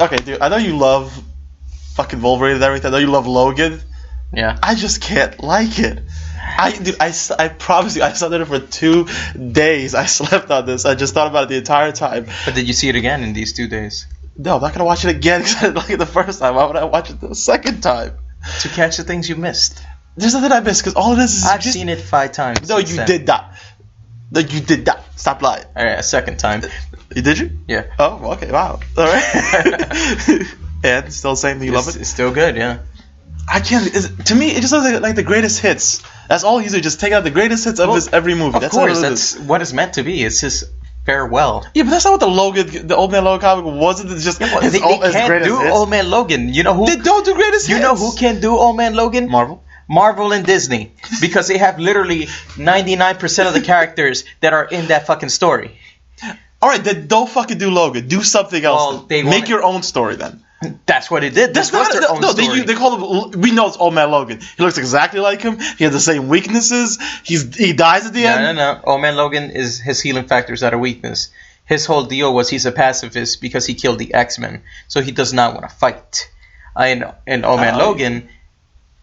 Okay, dude, I know you love fucking Wolverine and everything. I know you love Logan. Yeah. I just can't like it. I promise you, I slept on it for 2 days. I slept on this. I just thought about it the entire time. But did you see it again in these 2 days? No, I'm not gonna watch it again because I didn't like it the first time. Why would I watch it the second time? To catch the things you missed. There's nothing I missed because all it is I've seen it 5 times. No, you did not. No, you did not. Stop lying. All right, a second time. Did you? Yeah. Oh, okay. Wow. All right. And still saying that you love it? It's still good, yeah. I can't. To me, it just looks like the greatest hits. That's all he's doing. Just take out the greatest hits of his every movie. Of course, that's what it's meant to be. It's his farewell. Yeah, but that's not what the Old Man Logan comic wasn't. It's just they can't do hits. Old Man Logan. You know who? They don't do greatest hits. You know who can do Old Man Logan? Marvel and Disney, because they have literally 99% of the characters that are in that fucking story. All right, then don't fucking do Logan. Do something else. Make your own story then. That's what it did. This was their own story. They call him. We know it's Old Man Logan. He looks exactly like him. He has the same weaknesses. He dies at the end. No. Old Man Logan is his healing factors at a weakness. His whole deal was he's a pacifist because he killed the X-Men, so he does not want to fight. In Old Man Logan,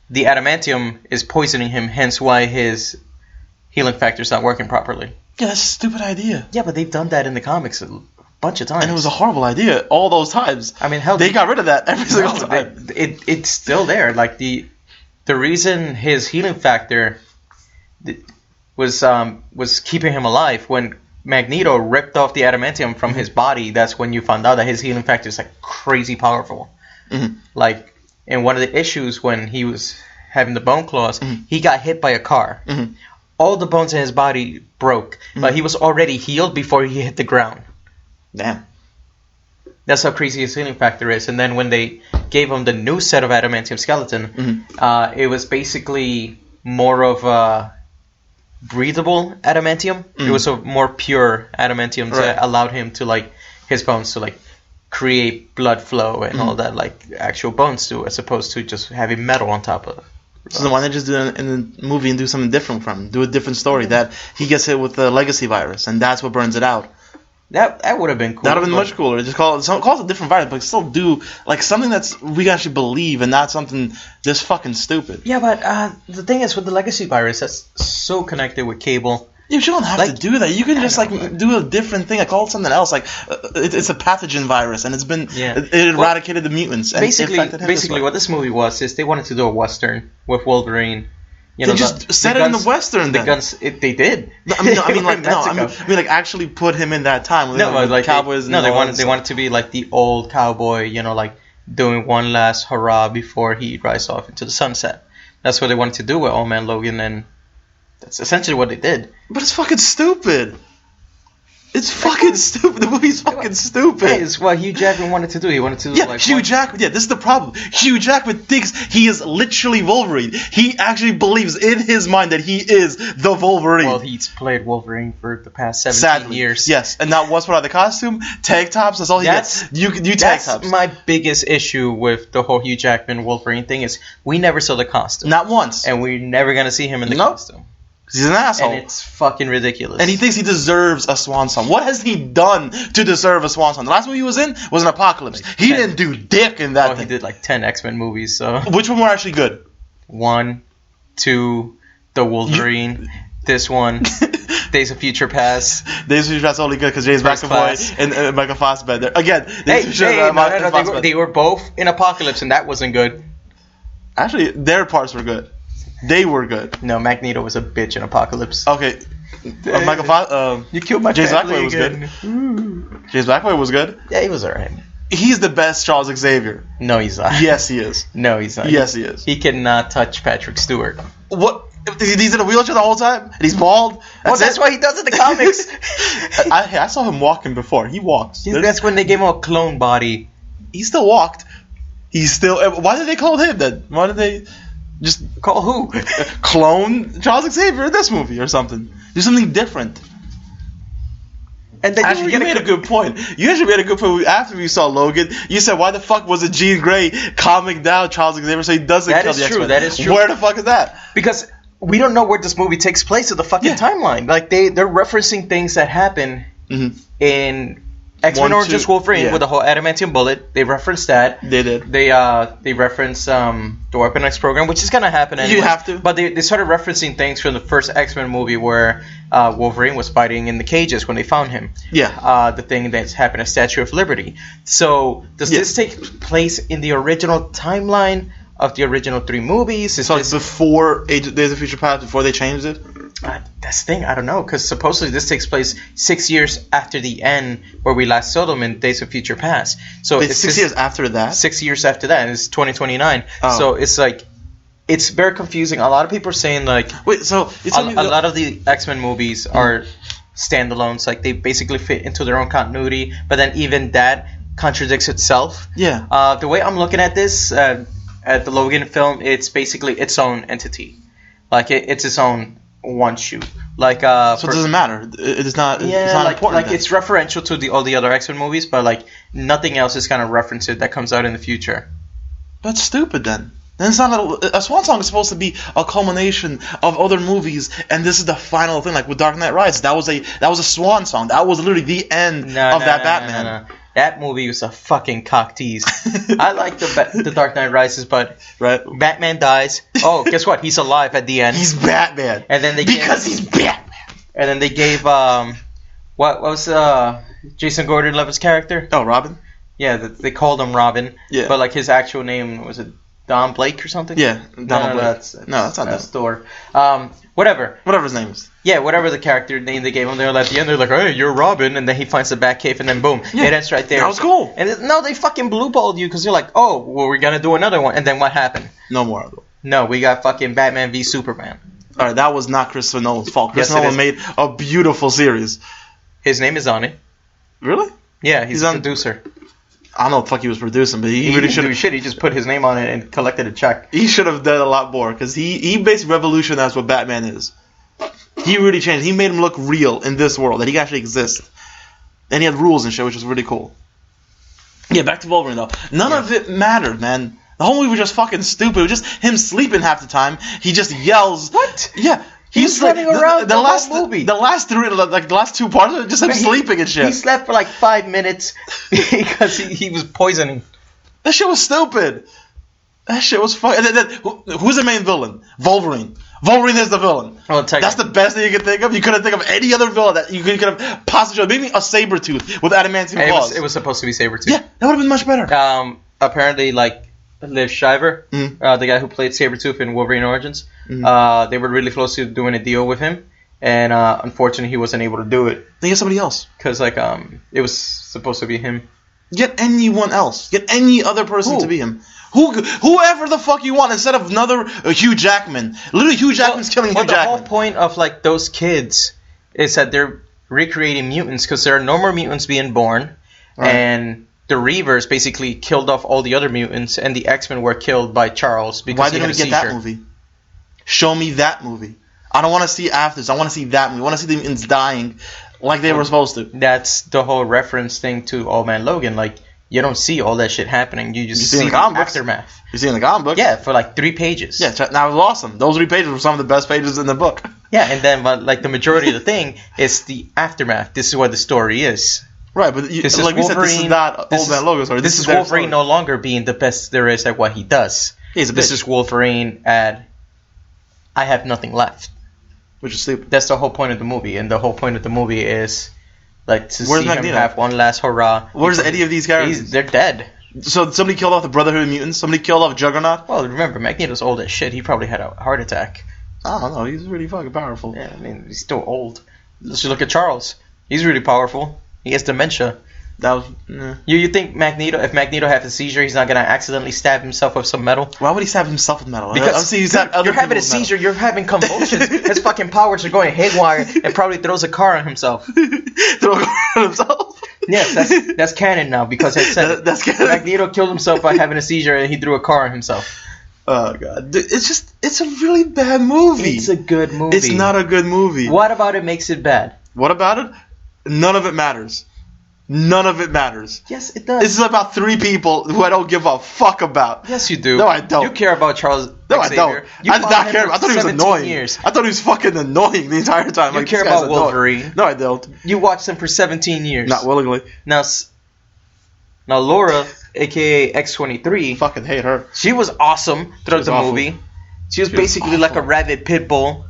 the adamantium is poisoning him, hence why his healing factor's not working properly. Yeah, that's a stupid idea. Yeah, but they've done that in the comics a bunch of times. And it was a horrible idea all those times. I mean, hell, they got rid of that every single time. It's still there. Like the reason his healing factor was keeping him alive when Magneto ripped off the adamantium from his body. That's when you found out that his healing factor is like crazy powerful. Mm-hmm. Like in one of the issues when he was having the bone claws, he got hit by a car. Mm-hmm. All the bones in his body broke, but he was already healed before he hit the ground. Damn. That's how crazy his healing factor is. And then when they gave him the new set of adamantium skeleton, it was basically more of a breathable adamantium. It was a more pure adamantium that allowed him to, like, his bones to, like, create blood flow and all that, like, actual bones do, as opposed to just having metal on top of it. So why not just do it in the movie and do something different from him? Do a different story that he gets hit with the legacy virus, and that's what burns it out. That would have been cool. That would have been much cooler. Just call it a different virus, but still do like something that's we can actually believe, and not something this fucking stupid. Yeah, but the thing is with the legacy virus, that's so connected with Cable. You don't have to do that. You can just do a different thing. I call it something else. Like it's a pathogen virus, and it eradicated the mutants. And basically, what this movie was is they wanted to do a western with Wolverine. You know, they just set it in the western. The guns, they did. I mean, like actually put him in that time. Cowboys. They wanted to be like the old cowboy. You know, like doing one last hurrah before he rides off into the sunset. That's what they wanted to do with Old Man Logan, and that's essentially what they did. But it's fucking stupid. It's fucking stupid. The movie's fucking stupid. Hey, it's what Hugh Jackman wanted to do. He wanted to do Hugh Jackman. Yeah, this is the problem. Hugh Jackman thinks he is literally Wolverine. He actually believes in his mind that he is the Wolverine. Well, he's played Wolverine for the past 17 years. Yes, and now what's part of the costume? Tank tops. That's all he gets. You tank tops. That's my biggest issue with the whole Hugh Jackman Wolverine thing is we never saw the costume. Not once. And we're never gonna see him in the costume. He's an asshole. And it's fucking ridiculous. And he thinks he deserves a swan song. What has he done to deserve a swan song? The last movie he was in was an Apocalypse. He didn't do dick in that thing. He did like 10 X-Men movies, so... Which one were actually good? 1, 2, The Wolverine, this one, Days of Future Past. Days of Future Past is only good because James McAvoy and Michael Fassbender. Again, they were both in Apocalypse and that wasn't good. Actually, their parts were good. They were good. No, Magneto was a bitch in Apocalypse. Okay. You killed my James family McAvoy was good. James McAvoy was good. Yeah, he was alright. He's the best Charles Xavier. No, he's not. Yes, he is. No, he's not. Yes, he is. He cannot touch Patrick Stewart. What? He's in a wheelchair the whole time? And he's bald? That's what he does in the comics. I saw him walking before. He walks. That's when they gave him a clone body. He still walked. Why did they clone him then? Why did they... Just call who? Clone Charles Xavier in this movie or something. Do something different. And then you made a good point. You actually made a good point after we saw Logan. You said, why the fuck wasn't Jean Grey calming down Charles Xavier so he doesn't kill the X-Men? That is true. Where the fuck is that? Because we don't know where this movie takes place in the fucking timeline. Like they're referencing things that happen in X-Men Origins Wolverine with the whole adamantium bullet. They referenced that. They did. They referenced the Weapon X program, which is gonna happen anyway. You have to. But they started referencing things from the first X-Men movie where Wolverine was fighting in the cages when they found him. Yeah. The thing that's happened at Statue of Liberty. So does this take place in the original timeline of the original 3 movies? So it's before Days of Future Past, before they changed it? That's the thing, I don't know, because supposedly this takes place 6 years after the end where we last saw them in Days of Future Past. So it's 6 years after that? 6 years after that, and it's 2029. Oh. So it's like, it's very confusing. A lot of people are saying like, wait, so a lot of the X-Men movies are standalones, like they basically fit into their own continuity, but then even that contradicts itself. Yeah. The way I'm looking at this, at the Logan film, it's basically its own entity. Like it's its own one shoot. Like so it doesn't matter. It's not. Yeah, it's not like, important. Like it's referential to all the other X-Men movies, but like nothing else is gonna reference it that comes out in the future. That's stupid then. Then it's not a swan song is supposed to be a culmination of other movies, and this is the final thing. Like with Dark Knight Rises, that was a swan song. That was literally the end of that Batman. No. That movie was a fucking cock tease. I like the Dark Knight Rises, but Batman dies. Oh, guess what? He's alive at the end. He's Batman. And then he's Batman. And then they gave what was Jason Gordon-Levitt's character? Oh, Robin. Yeah, they called him Robin. Yeah. But like his actual name was it Don Blake or something? Yeah, Donald Blake. That's not that. Thor. Whatever his name is. Yeah, whatever the character name they gave him, they're at the end. They're like, "Hey, you're Robin," and then he finds the Batcave, and then boom, it ends right there. That was cool. And no, they fucking blueballed you because you're like, "Oh, well, we're gonna do another one," and then what happened? No more of them. No, we got fucking Batman v Superman. All right, that was not Christopher Nolan's fault. Christopher Nolan made a beautiful series. His name is on it. Really? Yeah, he's a producer. I don't know what the fuck he was producing, but he really should have. He just put his name on it and collected a check. He should have done a lot more because he basically revolutionized what Batman is. He really changed. He made him look real in this world, that he actually exists. And he had rules and shit, which was really cool. Yeah, back to Wolverine though. None of it mattered, man. The whole movie was just fucking stupid. It was just him sleeping half the time. He just yells. What? Yeah. He's running around the last movie. The last 2 parts are just him sleeping and shit. He slept for like 5 minutes because he was poisoning. That shit was stupid. That shit was fun. And then who's the main villain? Wolverine. Wolverine is the villain. Well, that's the best thing you could think of. You couldn't think of any other villain that you could have possibly. Maybe a Sabretooth with adamantium claws. It was supposed to be Sabretooth. Yeah, that would have been much better. Apparently, like Liv Schreiber, the guy who played Sabretooth in Wolverine Origins, they were really close to doing a deal with him, and unfortunately, he wasn't able to do it. Then get somebody else. Because it was supposed to be him. Get anyone else. Get any other person to be him. Whoever the fuck you want instead of another Hugh Jackman. Literally, Hugh Jackman's killing Hugh Jackman. The whole point of like those kids is that they're recreating mutants because there are no more mutants being born, and the Reavers basically killed off all the other mutants, and the X-Men were killed by Charles because why didn't we get that movie? Show me that movie. I don't want to see afters. I want to see that movie. I want to see the mutants dying like they were supposed to. That's the whole reference thing to Old Man Logan. Like, you don't see all that shit happening. You just see the aftermath. You see in the comic book? Yeah, for like 3 pages. Yeah, that was awesome. Those 3 pages were some of the best pages in the book. Yeah, and then but like the majority of the thing is the aftermath. This is what the story is. Right, but this is not Old Man Logan story. This is Wolverine no longer being the best there is at what he does. This is Wolverine at I have nothing left. Which is stupid. That's the whole point of the movie, and the whole point of the movie is like to Where's see Magneto? him have one last hurrah. Where's any of these characters? They're dead. So somebody killed off the Brotherhood of Mutants? Somebody killed off Juggernaut? Well, remember, Magneto's old as shit. He probably had a heart attack. I don't know. He's really fucking powerful. Yeah, I mean, he's still old. Let's just look at Charles. He's really powerful. He has dementia. That was. You think Magneto, if Magneto has a seizure, he's not gonna accidentally stab himself with some metal? Why would he stab himself with metal? Because you're having a seizure, you're having convulsions. His fucking powers are going haywire, and probably throws a car on himself. Throw a car on himself? Yes, that's canon now because it said that's canon. Magneto killed himself by having a seizure, and he threw a car on himself. Oh god, it's a really bad movie. It's a good movie. It's not a good movie. What about it makes it bad? What about it? None of it matters. None of it matters. Yes, it does. This is about 3 people who I don't give a fuck about. Yes, you do. No, I don't. You care about Charles No, Xavier. I don't. You I did not care. I thought he was annoying. Years. I thought he was fucking annoying the entire time. You care about Wolverine. No, I don't. You watched him for 17 years. Not willingly. Now Laura, a.k.a. X-23. Fucking hate her. She was awesome throughout the movie. She was basically like a rabid pit bull.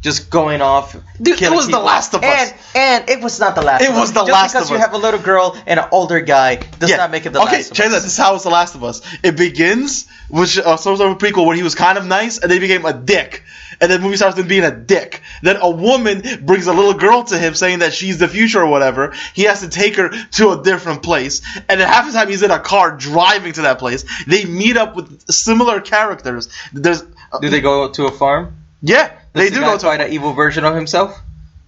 Just going off. Dude, it was people. The Last of Us. And it was not The Last of Us. It was The Last of Us. Just because you have a little girl and an older guy does not make it The Last of Us. Okay, check this. This is how it's The Last of Us. It begins with some sort of a prequel where he was kind of nice and then he became a dick. And then the movie starts with him being a dick. Then a woman brings a little girl to him saying that she's the future or whatever. He has to take her to a different place. And then half the time he's in a car driving to that place. They meet up with similar characters. Do they go to a farm? Yeah. Does the guy fight an evil version of himself?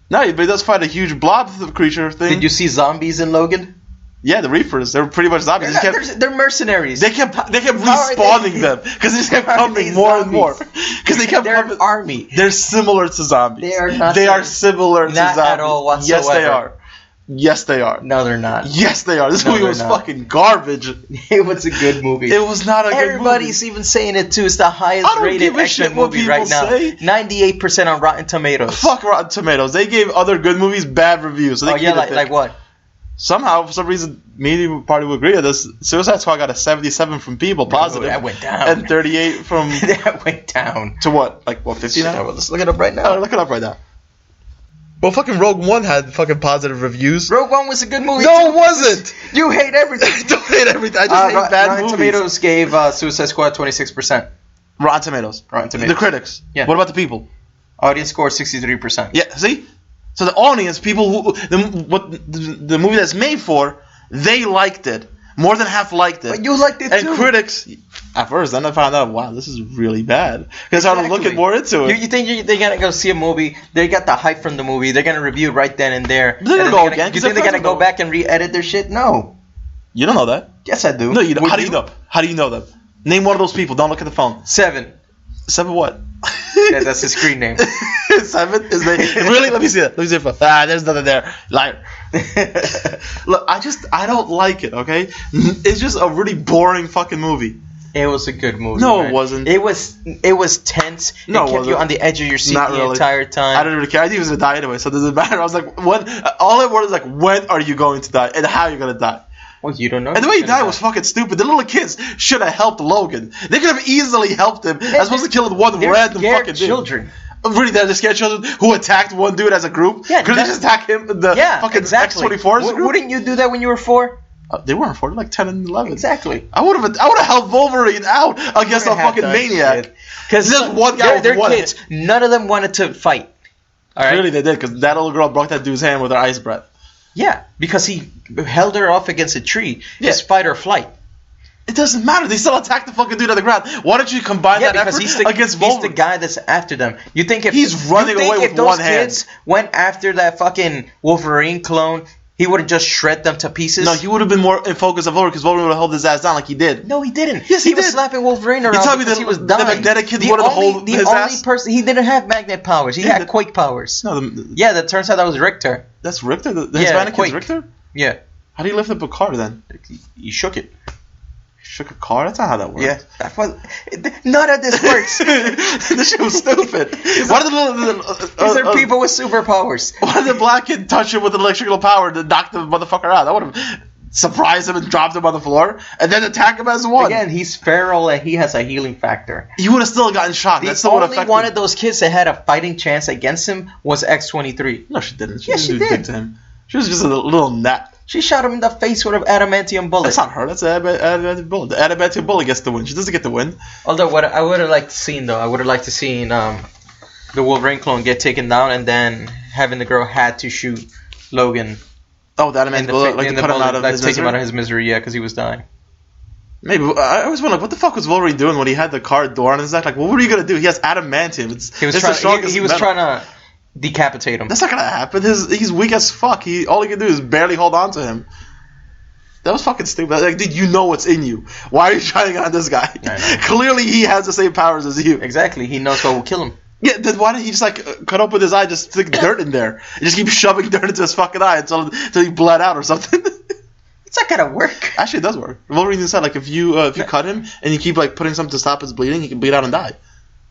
No, but he does fight a huge blob creature thing. Did you see zombies in Logan? Yeah, the Reapers. They're pretty much zombies. They're mercenaries. They kept respawning them because they just kept coming more and more. Because they kept coming. An army. They're similar to zombies. They are not. They are similar to zombies. Not at all whatsoever. Yes, they are. Yes, they are. No, they're not. Yes, they are. This movie was fucking garbage. It was a good movie. It was not a good movie. Everybody's even saying it too. It's the highest rated X-Men movie right now. 98% on Rotten Tomatoes. Fuck Rotten Tomatoes. They gave other good movies bad reviews. So they like what? Somehow, for some reason, me probably would agree with this. Suicide Squad got a 77 from people, positive. That went down. And 38 from... That went down. To what? Like, what, 50 now? Let's look it up right now. Look it up right now. Well, fucking Rogue One had fucking positive reviews. Rogue One was a good movie. No, it wasn't. You hate everything. I don't hate everything. I just hate bad Rotten movies. Tomatoes gave Suicide Squad 26%. Rotten Tomatoes. The critics. Yeah. What about the people? Audience score 63%. Yeah. See. So the audience, people who the movie that's made for, they liked it. More than half liked it. But you liked it too. And critics, at first, then I found out, wow, this is really bad. Because I started looking more into it. You think they're going to go see a movie, they got the hype from the movie, they're going to review it right then and there. But they're going to go again. You think they're going to go back and re-edit their shit? No. You don't know that. Yes, I do. No, you don't. How do you know? How do you know them? Name one of those people. Don't look at the phone. 7. 7 what? Yeah, that's his screen name. 7 is really? Let me see that. Let me see it. There's nothing there. Liar. Look, I don't like it. Okay, it's just a really boring fucking movie. It was a good movie. No, man. It wasn't. It was tense. No, it kept you on the edge of your seat Not the really. entire time. I didn't really care. I knew he was gonna die anyway, so it doesn't matter. I was like, when? All I wanted was like, when are you going to die, and how are you gonna die? Well, you don't know. And the way he died was fucking stupid. The little kids should have helped Logan. They could have easily helped him as opposed to killing one random fucking children. Dude. Really, they're scared children who attacked one dude as a group? Yeah, could they just attack him? Fucking exactly. X-24 as a group? Wouldn't you do that when you were 4? They weren't 4. They're like 10 and 11. Exactly. I would have helped Wolverine out against a fucking maniac. Because there's one guy they're kids. None of them wanted to fight. All right. Really, they did because that little girl broke that dude's hand with her ice breath. Yeah, because he held her off against a tree. It's fight or flight. It doesn't matter. They still attack the fucking dude on the ground. Why don't you combine that effort against Wolverine? He's the guy that's after them. You think if he's running away with one hand? Kids went after that fucking Wolverine clone, he would have just shred them to pieces? No, he would have been more in focus of Wolverine because Wolverine would have held his ass down like he did. No, he didn't. Yes, he was slapping Wolverine around because he was dying. The magnetic kid wanted to hold his ass? The only person... He didn't have magnet powers. He had quake powers. No, that turns out that was Richter. That's Richter? The Hispanic kid's Richter? Yeah. How do you lift up a car then? You shook it. Shook a car? That's not how that works. Yeah, none of this works. This shit was stupid. Why did these are people with superpowers. Why did the black kid touch him with electrical power to knock the motherfucker out? That would have surprised him and dropped him on the floor, and then attack him as one. Again, he's feral and he has a healing factor. He would have still gotten shot. The only one of those kids that had a fighting chance against him was X-23. No, she didn't. She did. Dick to him. She was just a little gnat. She shot him in the face with an adamantium bullet. That's not her. That's an adamantium bullet. The adamantium bullet gets the win. She doesn't get the win. Although, what I would have liked to see, though, I would have liked to see the Wolverine clone get taken down and then having the girl had to shoot Logan. Oh, the adamantium bullet, like to cut him out of his misery? Take him out of his misery, yeah, because he was dying. Maybe. I always wonder, what the fuck was Wolverine doing when he had the car door on his neck? Like, what were you going to do? He has adamantium. He was trying to decapitate him. That's not going to happen. He's weak as fuck. All he can do is barely hold on to him. That was fucking stupid. Like, dude, you know what's in you. Why are you trying on this guy? Clearly, he has the same powers as you. Exactly. He knows what will kill him. Yeah, then why didn't he just cut open his eye, just stick dirt in there, and just keep shoving dirt into his fucking eye until he bled out or something? It's not gonna work. Actually, it does work. Wolverine said, like, if you cut him and you keep, like, putting something to stop his bleeding, he can bleed out and die.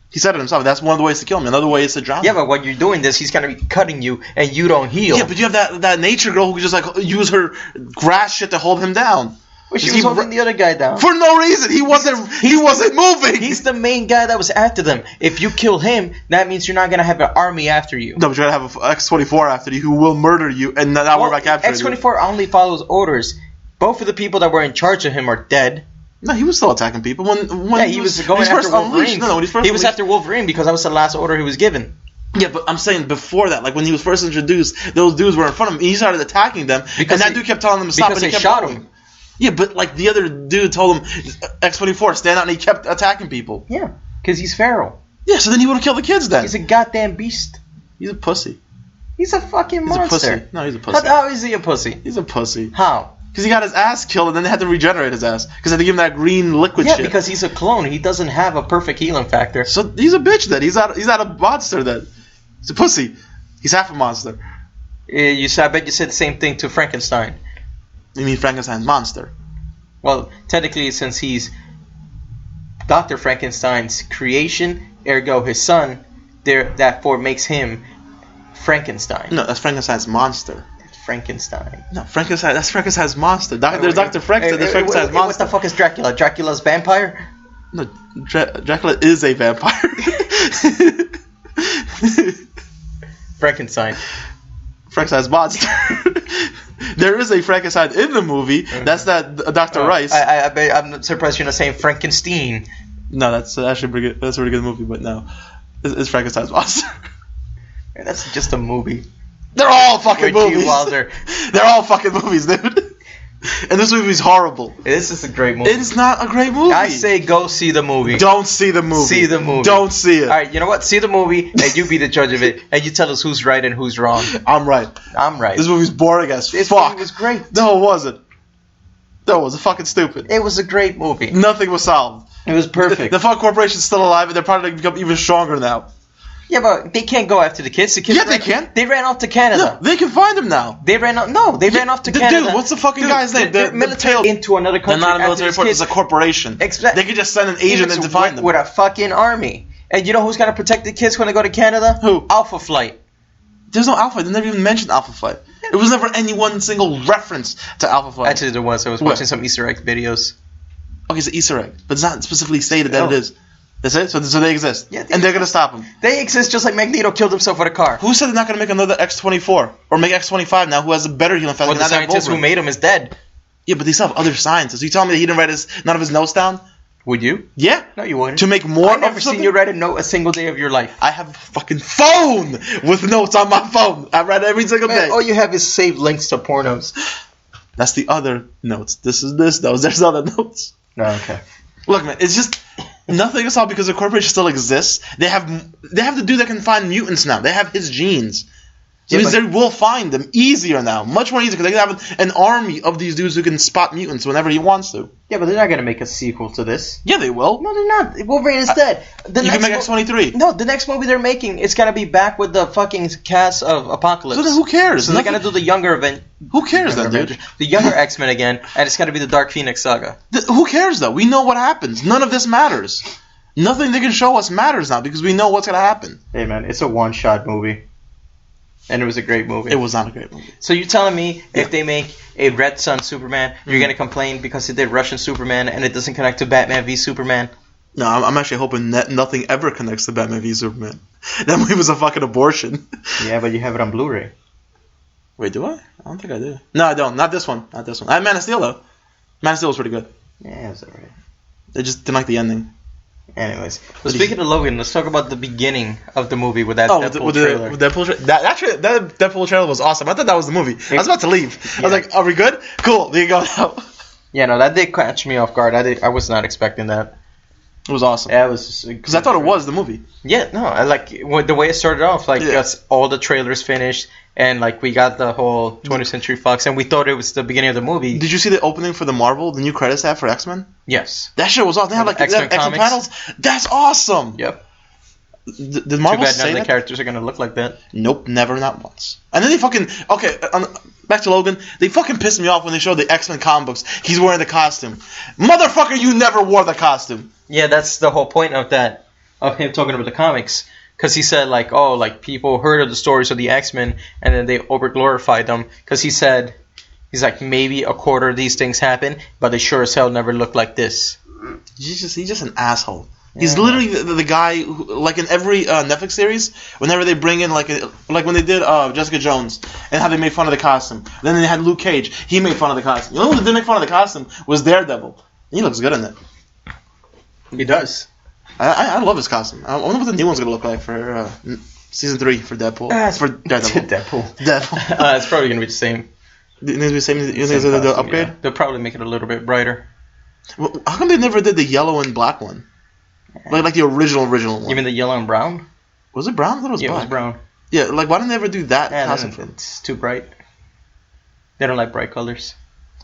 He said it himself. That's one of the ways to kill him. Another way is to drown him. Yeah, but when you're doing this, he's gonna be cutting you, and you don't heal. Yeah, but you have that nature girl who could just, like, use her grass shit to hold him down. Well, she was holding the other guy down. For no reason. He wasn't moving. He's the main guy that was after them. If you kill him, that means you're not going to have an army after you. No, but you're going to have an X-24 after you who will murder you and not worry about capturing you. X-24 only follows orders. Both of the people that were in charge of him are dead. No, he was still attacking people. When he was going after Wolverine. He was after Wolverine because that was the last order he was given. Yeah, but I'm saying before that, like when he was first introduced, those dudes were in front of him. He started attacking them, and that dude kept telling them to stop, because and they shot him. Yeah, but like the other dude told him, X-24, stand out, and he kept attacking people. Yeah, because he's feral. Yeah, so then he would have killed the kids then. He's a goddamn beast. He's a pussy. He's a fucking monster. He's a pussy. No, he's a pussy. How is he a pussy? He's a pussy. How? Because he got his ass killed, and then they had to regenerate his ass. Because they had to give him that green liquid shit. Yeah, because he's a clone. He doesn't have a perfect healing factor. So he's a bitch then. He's not a monster then. He's a pussy. He's half a monster. I bet you said the same thing to Frankenstein. You mean Frankenstein's monster? Well, technically, since he's Dr. Frankenstein's creation, ergo his son, that makes him Frankenstein. No, that's Frankenstein's monster. Frankenstein. No, Frankenstein. That's Frankenstein's monster. There's Dr. Frankenstein. There's Frankenstein's monster. What the fuck is Dracula? Dracula's vampire? No, Dracula is a vampire. Frankenstein. Frankenstein's monster. There is a Frankenstein in the movie. That's that Dr. Rice. I'm surprised you're not saying Frankenstein. No, that's actually pretty good. That's a really good movie, but no, it's Frankenstein's monster. That's just a movie. They're all fucking With movies. Wilder. They're all fucking movies, dude. And this movie's horrible. This is a great movie. It's not a great movie. I say go see the movie. Don't see the movie. See the movie. Don't see it. Alright, you know what? See the movie, and you be the judge of it, and you tell us who's right and who's wrong. I'm right. I'm right. This movie's boring as This fuck. movie was great. No, it wasn't. No, it was fucking stupid. It was a great movie. Nothing was solved. It was perfect. The fuck corporation's still alive, and they're probably going to become even stronger now. Yeah, but they can't go after the kids. The kids Yeah, they can. They ran off to Canada. No, they can find them now. They ran off. No, they ran off to Canada. Dude, what's the fucking guy's name? They're military into another country. They're not a military force. It's a corporation. They could just send an agent in to find them. With a fucking army. And you know who's gonna protect the kids when they go to Canada? Who? Alpha Flight. There's no Alpha Flight. They never even mentioned Alpha Flight. It was never any one single reference to Alpha Flight. Actually, there was. I was watching some Easter egg videos. Okay, it's an Easter egg, but it's not specifically stated that it is. That's it? So they exist. Yeah, and they're going to stop them. They exist just like Magneto killed himself with a car. Who said they're not going to make another X-24? Or make X-25 now who has a better healing factor? Well, the scientist who made him is dead. Yeah, but they still have other scientists. You telling me that he didn't write none of his notes down? Would you? Yeah. No, you wouldn't. To make more I've never seen you write a note a single day of your life. I have a fucking phone with notes on my phone. I write every single day. All you have is saved links to pornos. That's the other notes. This is this notes. There's other notes. No, okay. Look, man, it's just... Nothing is all because the corporation still exists. They have the dude that can find mutants now. They have his genes. So they will find them easier now. Much more easier because they can have an army of these dudes who can spot mutants whenever he wants to. Yeah, but they're not going to make a sequel to this. Yeah, they will. No, they're not. Wolverine is dead. You can make X-23. No, the next movie they're making, it's going to be back with the fucking cast of Apocalypse. So then who cares? So they're going to do the younger event. Who cares then, dude? The younger X-Men again, and it's going to be the Dark Phoenix saga. Who cares, though? We know what happens. None of this matters. Nothing they can show us matters now because we know what's going to happen. Hey, man, it's a one-shot movie. And it was a great movie. It was not a great movie. So you're telling me if they make a Red Sun Superman, you're going to complain because it did Russian Superman and it doesn't connect to Batman v Superman? No, I'm actually hoping that nothing ever connects to Batman v Superman. That movie was a fucking abortion. Yeah, but you have it on Blu-ray. Wait, do I? I don't think I do. No, I don't. Not this one. Not this one. I have Man of Steel, though. Man of Steel was pretty good. Yeah, it's alright. They just didn't like the ending. Anyways, well, speaking of Logan, let's talk about the beginning of the movie with that Deadpool trailer. That Deadpool trailer was awesome. I thought that was the movie. I was about to leave. I was like, are we good? Cool, there you go now. Yeah, no, that did catch me off guard. I was not expecting that. It was awesome. Yeah, it was because I thought it was the movie. Yeah, no, I like the way it started off. Like, all the trailers finished, and like we got the whole 20th Century Fox, and we thought it was the beginning of the movie. Did you see the opening for the Marvel, the new credits have for X-Men? Yes. That shit was awesome. They had like X-Men panels. That's awesome. Yep. Did Marvel Too bad say none of that? the characters are gonna look like that. Nope, never, not once. And then they fucking back to Logan. They fucking pissed me off when they showed the X-Men comic books. He's wearing the costume. Motherfucker, you never wore the costume. Yeah, that's the whole point of that, of him talking about the comics. Because he said, like, oh, like, people heard of the stories of the X-Men, and then they over-glorified them. Because he said, he's like, maybe a quarter of these things happen, but they sure as hell never look like this. He's just an asshole. Yeah. He's literally the guy who, like in every Netflix series, whenever they bring in like when they did Jessica Jones and how they made fun of the costume. Then they had Luke Cage. He made fun of the costume. The only one that didn't make fun of the costume was Daredevil. He looks good in it. He does. I love his costume. I wonder what the new one's gonna look like for season 3 for Deadpool. For Daredevil. Deadpool. It's probably gonna be the same. It needs to be the same. You think they'll upgrade? Yeah. They'll probably make it a little bit brighter. Well, how come they never did the yellow and black one? Like the original one. You mean the yellow and brown? Was it brown? I thought it was black. Yeah, it was brown. Yeah, like why didn't they ever do that costume for him? It's too bright. They don't like bright colors.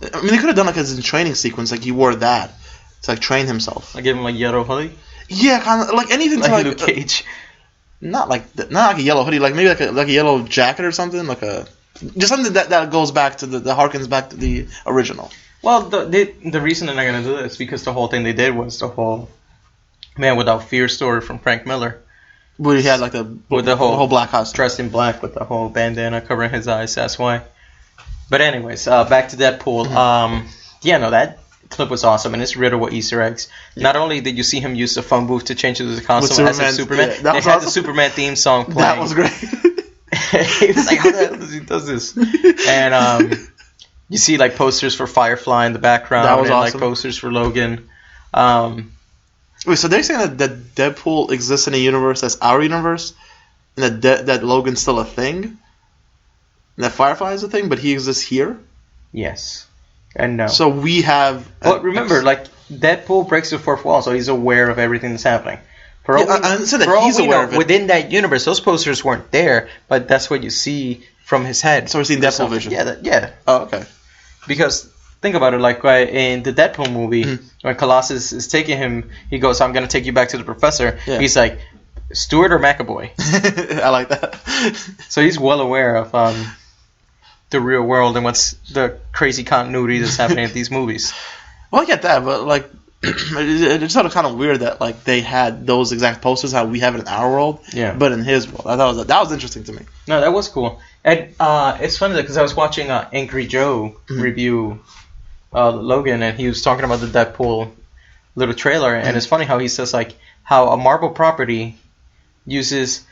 I mean, they could have done like a training sequence, like he wore that to like train himself. I gave him like yellow hoodie. Yeah, kind of like anything like to like Luke Cage. Not like a yellow hoodie, like maybe like a yellow jacket or something, like just something that goes back to that harkens back to the original. Well, the reason they're not gonna do this is because the whole thing they did was the whole Man Without Fear story from Frank Miller. Where he had like with the whole black costume. Dressed in black with the whole bandana covering his eyes, that's why. But anyways, back to Deadpool. Mm-hmm. That clip was awesome, and it's riddled with Easter eggs. Yeah. Not only did you see him use the phone booth to change into the costume as a Superman, they had awesome. The Superman theme song playing. That was great. He was like, how the hell does he does this? And you see like posters for Firefly in the background, that was and awesome. Like posters for Logan. Wait, so they're saying that Deadpool exists in a universe that's our universe, and that Logan's still a thing, and that Firefly is a thing, but he exists here? Yes. And no. So we have... But remember, like, Deadpool breaks the fourth wall, so he's aware of everything that's happening. I said that he's aware of it. Within that universe, those posters weren't there, but that's what you see from his head. So we're seeing Deadpool vision. Yeah. Oh, okay. Because think about it, like in the Deadpool movie, when Colossus is taking him, he goes, "I'm gonna take you back to the professor." Yeah. He's like, "Stewart or McAvoy?" I like that. So he's well aware of the real world and what's the crazy continuity that's happening in these movies. Well, I get that, but like, it's sort of kind of weird that like they had those exact posters how we have it in our world, but in his world. I thought that was interesting to me. No, that was cool. And it's funny because I was watching Angry Joe review Logan, and he was talking about the Deadpool little trailer, and it's funny how he says like how a Marvel property uses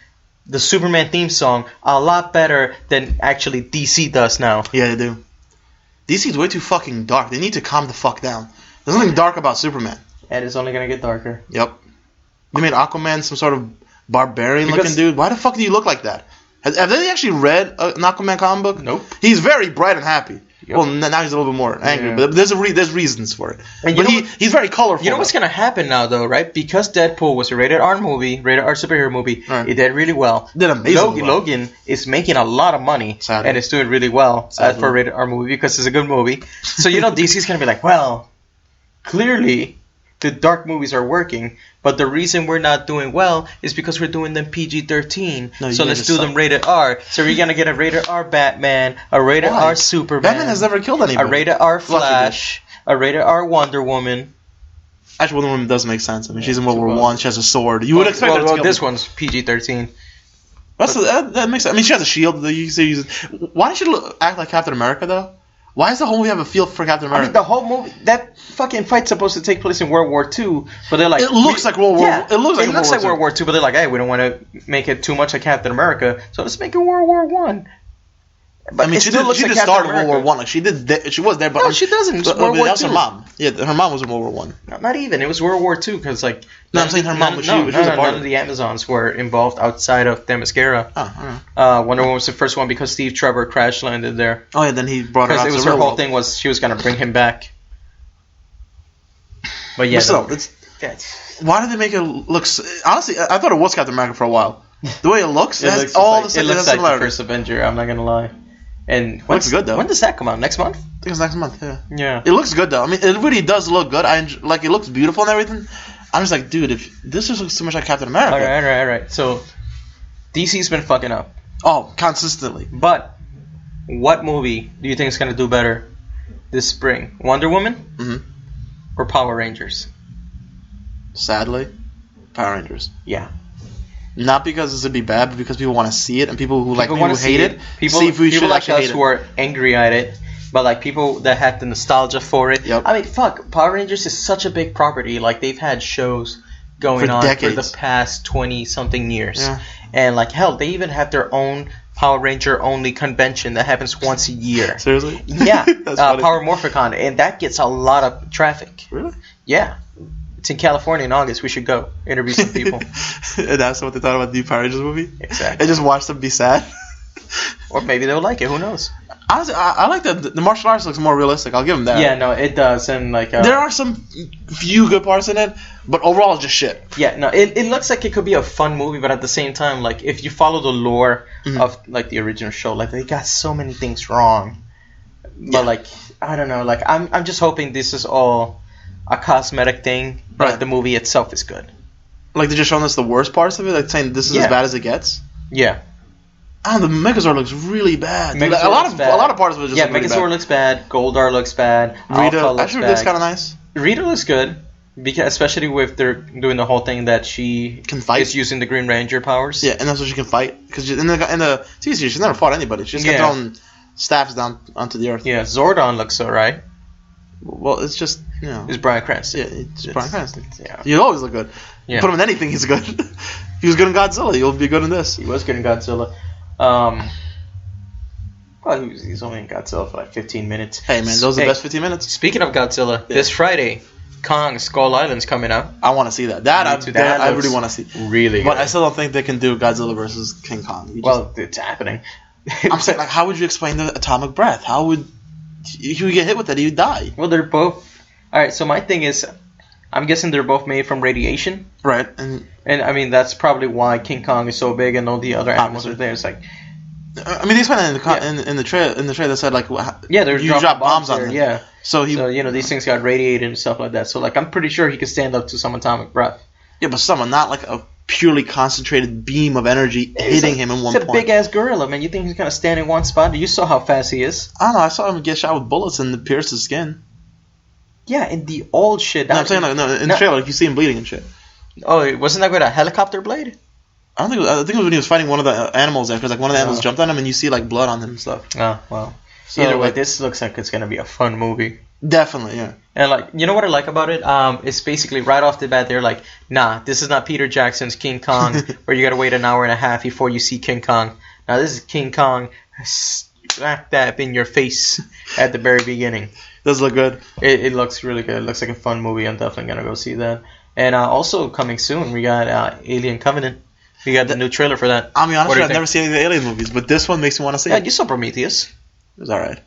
the Superman theme song a lot better than actually DC does now. Yeah, they do. DC's way too fucking dark. They need to calm the fuck down. There's nothing dark about Superman. And it's only gonna get darker. Yep. They made Aquaman some sort of barbarian-looking dude. Why the fuck do you look like that? Have they actually read an Aquaman comic book? Nope. He's very bright and happy. Yep. Well, now he's a little bit more angry, but there's reasons for it. And he's very colorful. You know what's gonna happen now, though, right? Because Deadpool was a rated R superhero movie. Right. It did really well. Did amazing. Logan is making a lot of money, and it's doing really well for a rated R movie because it's a good movie. So DC's gonna be like, well, clearly the dark movies are working, but the reason we're not doing well is because we're doing them PG-13. No, so let's do them rated R. So you're gonna get a rated R Batman, a rated R Superman. Batman has never killed anybody. A rated R Flash, a rated R Wonder Woman. Actually, Wonder Woman does make sense. I mean, she's in World War I. She has a sword. You would expect her to kill this one's PG-13. That makes sense. I mean, she has a shield that you can use. Why does she act like Captain America though? Why does the whole movie have a feel for Captain America? I mean, the whole movie, that fucking fight's supposed to take place in World War II, but they're like... It looks like World War II. It looks like World War II, but they're like, hey, we don't want to make it too much like Captain America, so let's make it World War I. But I mean, she did start in World War I. Like, she was there, but... No, she doesn't. It was World War II. That was her mom. Yeah, her mom was in World War I. No, not even. It was World War II, because, like... No, I'm saying her mom was... None of the Amazons were involved outside of Themyscira. Oh, alright. Wonder Woman was the first one because Steve Trevor crash landed there. Oh, yeah, then he brought her out to the Because her whole thing was she was going to bring him back. But yeah... Why did they make it look... Honestly, I thought it was Captain America for a while. The way it looks, it looks like the first Avenger, I'm not going to lie. And it looks good though. When does that come out? Next month? I think it's next month. Yeah. Yeah. It looks good though. I mean, it really does look good. It looks beautiful and everything. I'm just like, dude, if this just looks too much like Captain America. All right. So, DC's been fucking up. Oh, consistently. But what movie do you think is gonna do better this spring? Wonder Woman or Power Rangers? Sadly, Power Rangers. Yeah. Not because this would be bad, but because people want to see it, and people who hate it, people like us who are angry at it, but like people that have the nostalgia for it. Yep. I mean, fuck, Power Rangers is such a big property. Like they've had shows going on decades. for the past 20-something years, Yeah. and like hell, they even have their own Power Ranger only convention that happens once a year. Seriously? Yeah, That's funny. Power Morphicon, and that gets a lot of traffic. Really? Yeah. It's in California in August. We should go interview some people. And that's what they thought about the new Power Rangers movie? Exactly. And just watch them be sad? Or maybe they'll like it. Who knows? Honestly, I like the martial arts looks more realistic. I'll give them that. Yeah, no, it does. And like there are some few good parts in it, but overall it's just shit. Yeah, no, it looks like it could be a fun movie, but at the same time, like if you follow the lore of like the original show, like they got so many things wrong. But like I don't know, like I'm just hoping this is all a cosmetic thing, but the movie itself is good. Like they're just showing us the worst parts of it, like saying this is as bad as it gets. Yeah. Oh, the Megazord looks really bad. Megazord Like, a lot of parts of it just look really Megazord bad. looks bad. Goldar looks bad. Rita Alpha looks actually bad. looks kind of nice. Rita looks good, because especially with they're doing the whole thing that she can fight. Is using the Green Ranger powers. Yeah, and that's what she can fight. Because in the TV series, she's never fought anybody. She just kept throwing staffs down onto the earth. Yeah, Zordon looks alright. Well, it's just It's Bryan Cranston. Yeah, it's Bryan Cranston. Yeah. He'll always look good. Yeah. Put him in anything, he's good. He was good in Godzilla. He'll be good in this. He was good in Godzilla. Well, he's only in Godzilla for like 15 minutes. Hey, man, those are the best 15 minutes. Speaking of Godzilla, this Friday, Kong Skull Island's coming out. I want to see that. I really want to see. Really good. But I still don't think they can do Godzilla versus King Kong. It's happening. I'm saying, like, how would you explain the atomic breath? How would you get hit with it? You'd die. Well, they're both... Alright, so my thing is, I'm guessing they're both made from radiation. Right. And I mean, that's probably why King Kong is so big and all the other animals are there. It's like... I mean, they explained it in the trailer. In the trailer, they said like, there's you drop bombs on them. Yeah. So these things got radiated and stuff like that. So like, I'm pretty sure he could stand up to some atomic breath. Yeah, but not like a purely concentrated beam of energy hitting him in one point. He's a big ass gorilla, man. You think he's gonna stand in one spot? You saw how fast he is. I don't know. I saw him get shot with bullets and pierce his skin. Yeah, in the old shit. No, I'm saying in the trailer, like you see him bleeding and shit. Oh, wasn't that with a helicopter blade? I think it was when he was fighting one of the animals there, because like one of the animals jumped on him and you see like blood on him and stuff. Oh well. So, either way, this looks like it's gonna be a fun movie. Definitely, yeah. And like, you know what I like about it? It's basically right off the bat they're like, nah, this is not Peter Jackson's King Kong, where you gotta wait an hour and a half before you see King Kong. Now this is King Kong, smack that in your face at the very beginning. Does look good. It looks really good. It looks like a fun movie. I'm definitely gonna go see that. And also coming soon, we got Alien Covenant. We got the new trailer for that. I'll be honest, I've never seen any of the Alien movies, but this one makes me want to see it. Yeah, you saw Prometheus. It was alright.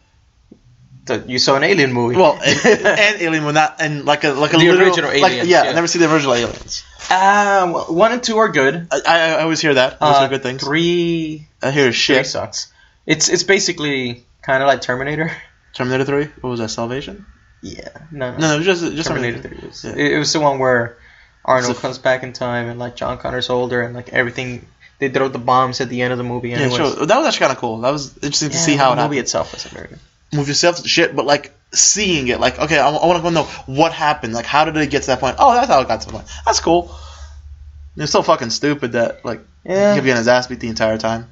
You saw an Alien movie. Well, and Alien, when that and like a the literal, original Aliens. I never see the original Aliens. Well, 1 and 2 are good. I always hear that. Those are good things. 3. I hear 3 shit. sucks. It's basically kind of like Terminator. Terminator 3. What was that? Salvation? Yeah. No. It was just Terminator 3. It was the one where Arnold comes back in time and like John Connor's older and like everything. They throw the bombs at the end of the movie. Yeah, sure. That was actually kind of cool. That was interesting to see how the movie itself was very good. Movie itself shit, but like seeing it, like, okay, I want to go know what happened. Like, how did it get to that point? Oh, that's how it got to that point. That's cool. And it's so fucking stupid that like he kept getting his ass beat the entire time.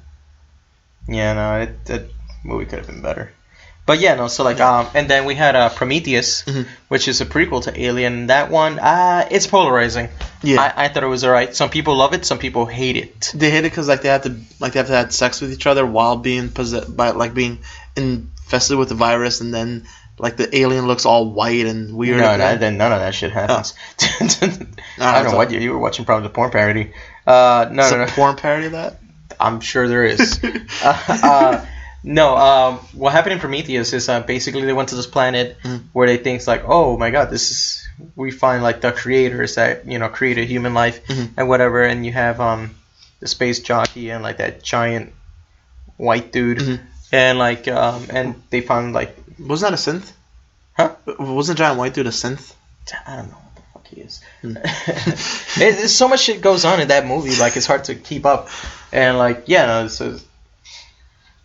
Yeah, no, that movie could have been better. But yeah, no, so like, and then we had Prometheus, which is a prequel to Alien. That one, it's polarizing. Yeah, I thought it was alright. Some people love it, some people hate it. They hate it because like they have to have sex with each other while being possessed by like being infested with the virus, and then like the alien looks all white and weird. No, then none of that shit happens. I don't know what you were watching, probably the porn parody. No. Porn parody of that? I'm sure there is. No, what happened in Prometheus is basically they went to this planet where they think like, oh my god, we find like the creators that created human life and whatever, and you have the space jockey and like that giant white dude and like and they found like, wasn't that a synth? Huh? Wasn't giant white dude a synth? I don't know what the fuck he is. There's so much shit goes on in that movie, like it's hard to keep up, and like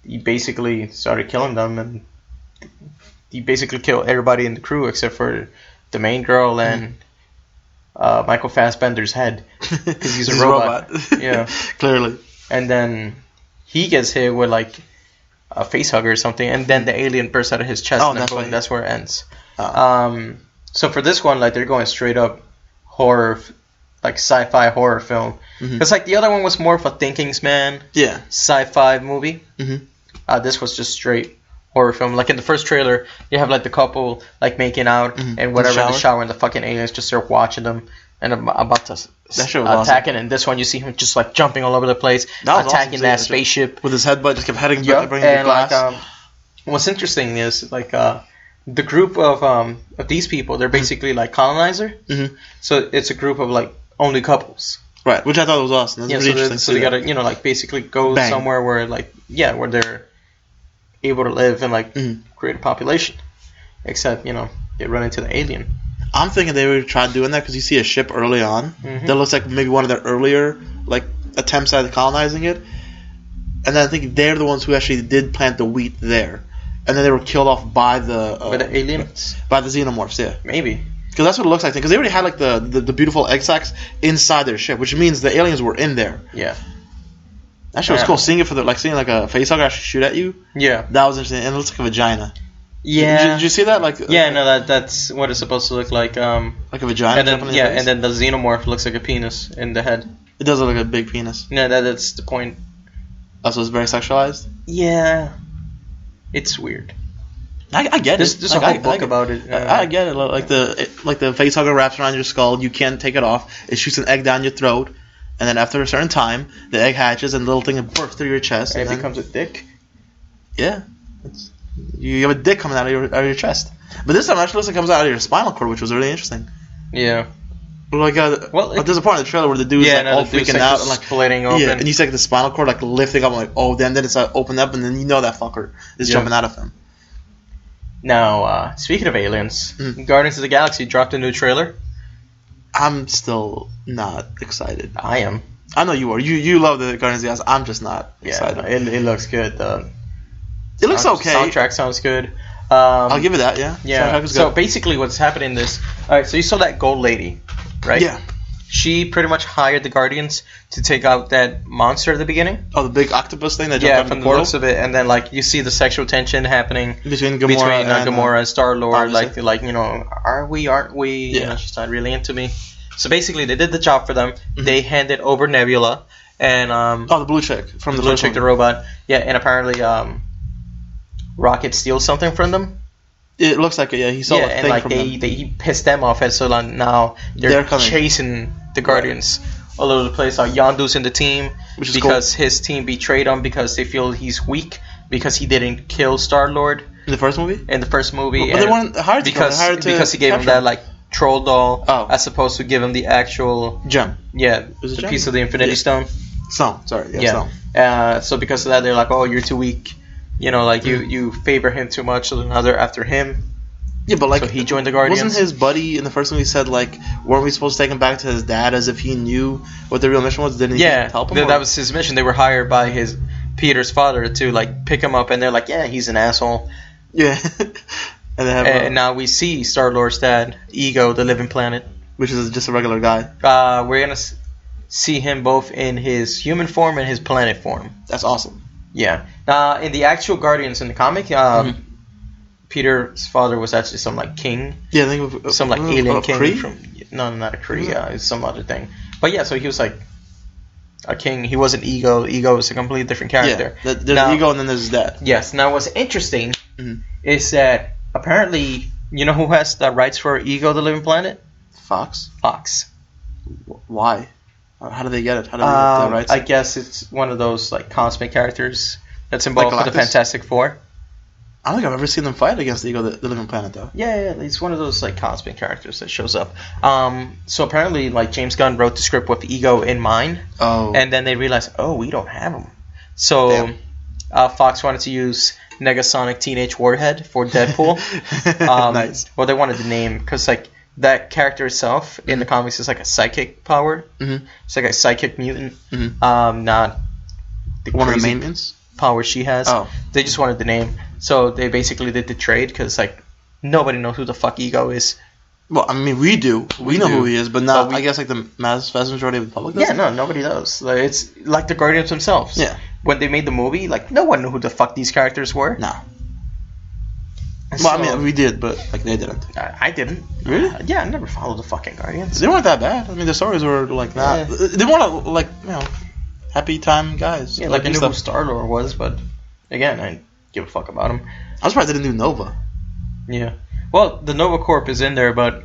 he basically started killing them, and he basically killed everybody in the crew except for the main girl and Michael Fassbender's head, because he's a robot. Yeah, clearly. And then he gets hit with like a face hugger or something, and then the alien bursts out of his chest, and then boom, that's where it ends. So for this one, like, they're going straight up horror, like sci-fi horror film. Because like the other one was more of a thinkings man, sci-fi movie. This was just straight horror film. Like in the first trailer, you have like the couple like making out and whatever in the shower, and the fucking aliens just start watching them and about to attacking. Awesome. And this one, you see him just like jumping all over the place, attacking awesome, that spaceship with his headbutt, just kept heading back, bringing the glass. Like, what's interesting is like the group of these people, they're basically like colonizer. So it's a group of like only couples. Right, which I thought was awesome. That's really interesting. So they gotta, you know, like basically go somewhere where like where they're able to live and like create a population. Except, you know, they run into the alien. I'm thinking they would try doing that because you see a ship early on that looks like maybe one of their earlier like attempts at colonizing it, and then I think they're the ones who actually did plant the wheat there, and then they were killed off by the aliens, by the xenomorphs. Yeah, maybe because that's what it looks like. Because they already had like the beautiful egg sacs inside their ship, which means the aliens were in there. Yeah, that shit was cool. Seeing it for seeing like a facehugger actually shoot at you. Yeah, that was interesting, and it looks like a vagina. Yeah. Did you see that? Like that's what it's supposed to look like. Like a vagina. And then, and then the xenomorph looks like a penis in the head. It does look like a big penis. No, that's the point. Oh, so it's very sexualized. Yeah, it's weird. I get it. There's a whole book about it. I get it. Like the facehugger wraps around your skull. You can't take it off. It shoots an egg down your throat, and then after a certain time, the egg hatches and the little thing bursts through your chest. And it becomes a dick. Yeah. You have a dick coming out of your chest, but this time it actually looks like it comes out of your spinal cord, which was really interesting. Yeah. Like there's a part in the trailer where the dude's all freaking out and like splitting open. Yeah, and you see like the spinal cord like lifting up. I'm like, oh, then it's opened up, and then you know that fucker is jumping out of him. Now, speaking of aliens, Guardians of the Galaxy dropped a new trailer. I'm still not excited. I am. I know you are. You love the Guardians of the Galaxy. I'm just not excited. It looks good. It looks okay. Soundtrack sounds good. I'll give it that, yeah. Yeah. So basically what's happening is... Alright, so you saw that gold lady, right? Yeah. She pretty much hired the Guardians to take out that monster at the beginning. Oh, the big octopus thing that jumped out of the portal? From the looks of it. And then, like, you see the sexual tension happening between Gamora and Star-Lord. Like, you know, aren't we? Yeah. You know, she's not really into me. So basically, they did the job for them. They handed over Nebula. And, the blue chick. From the blue chick, the robot. Yeah, and apparently... Rocket steals something from them. It looks like it. Yeah, he saw a thing like from them. he pissed them off, and so now they're chasing the Guardians all over the place. Yondu's in the team because his team betrayed him because they feel he's weak because he didn't kill Star-Lord in the first movie. But they weren't hired because he gave him that like troll doll as opposed to give him the actual gem. Yeah, the piece of the Infinity Stone. Stone. Sorry. So because of that, they're like, oh, you're too weak. You know, like you favor him too much, so now they're after him. Yeah, but like so he joined the Guardians. Wasn't his buddy in the first movie said like, weren't we supposed to take him back to his dad as if he knew what the real mission was? Didn't he help him? That was his mission. They were hired by Peter's father to like pick him up, and they're like, yeah, he's an asshole. Yeah. and now we see Star-Lord's dad, Ego, the Living Planet, which is just a regular guy. We're gonna see him both in his human form and his planet form. That's awesome. Yeah. In the actual Guardians in the comic, Peter's father was actually some like king. Yeah, I think some like alien king Kree? from not a Kree. It's some other thing. But yeah, so he was like a king. He wasn't Ego. Ego was a completely different character. Yeah, there's Ego and then there's his dad. Yes. Now what's interesting is that apparently, you know who has the rights for Ego, the Living Planet? Fox. Why? How do they get it? How do they get the rights? I guess it's one of those like cosmic characters that's involved with the Fantastic Four. I don't think I've ever seen them fight against Ego, the Living Planet, though. Yeah, it's one of those like cosmic characters that shows up. So apparently, like James Gunn wrote the script with Ego in mind. Oh. And then they realized, we don't have him. So Fox wanted to use Negasonic Teenage Warhead for Deadpool. Nice. Well, they wanted the name because like that character itself in the comics is like a psychic power. It's like a psychic mutant. Not one of the main mutants. powers she has. Oh. They just wanted the name. So they basically did the trade because, like, nobody knows who the fuck Ego is. Well, I mean, we do. We know who he is, but not, I guess, like, the vast majority of the public doesn't. Yeah, no, nobody knows. Like, it's like the Guardians themselves. Yeah. When they made the movie, like, no one knew who the fuck these characters were. No. So, Well, I mean, we did, but, like, they didn't. I didn't. Really? Yeah, I never followed the fucking Guardians. They weren't that bad. I mean, the stories were, like, not... Yeah. They weren't, like, you know, happy time guys. Yeah, like, I knew who Star-Lord was, but, again, I didn't give a fuck about him. I'm surprised they didn't do Nova. Yeah. Well, the Nova Corp is in there, but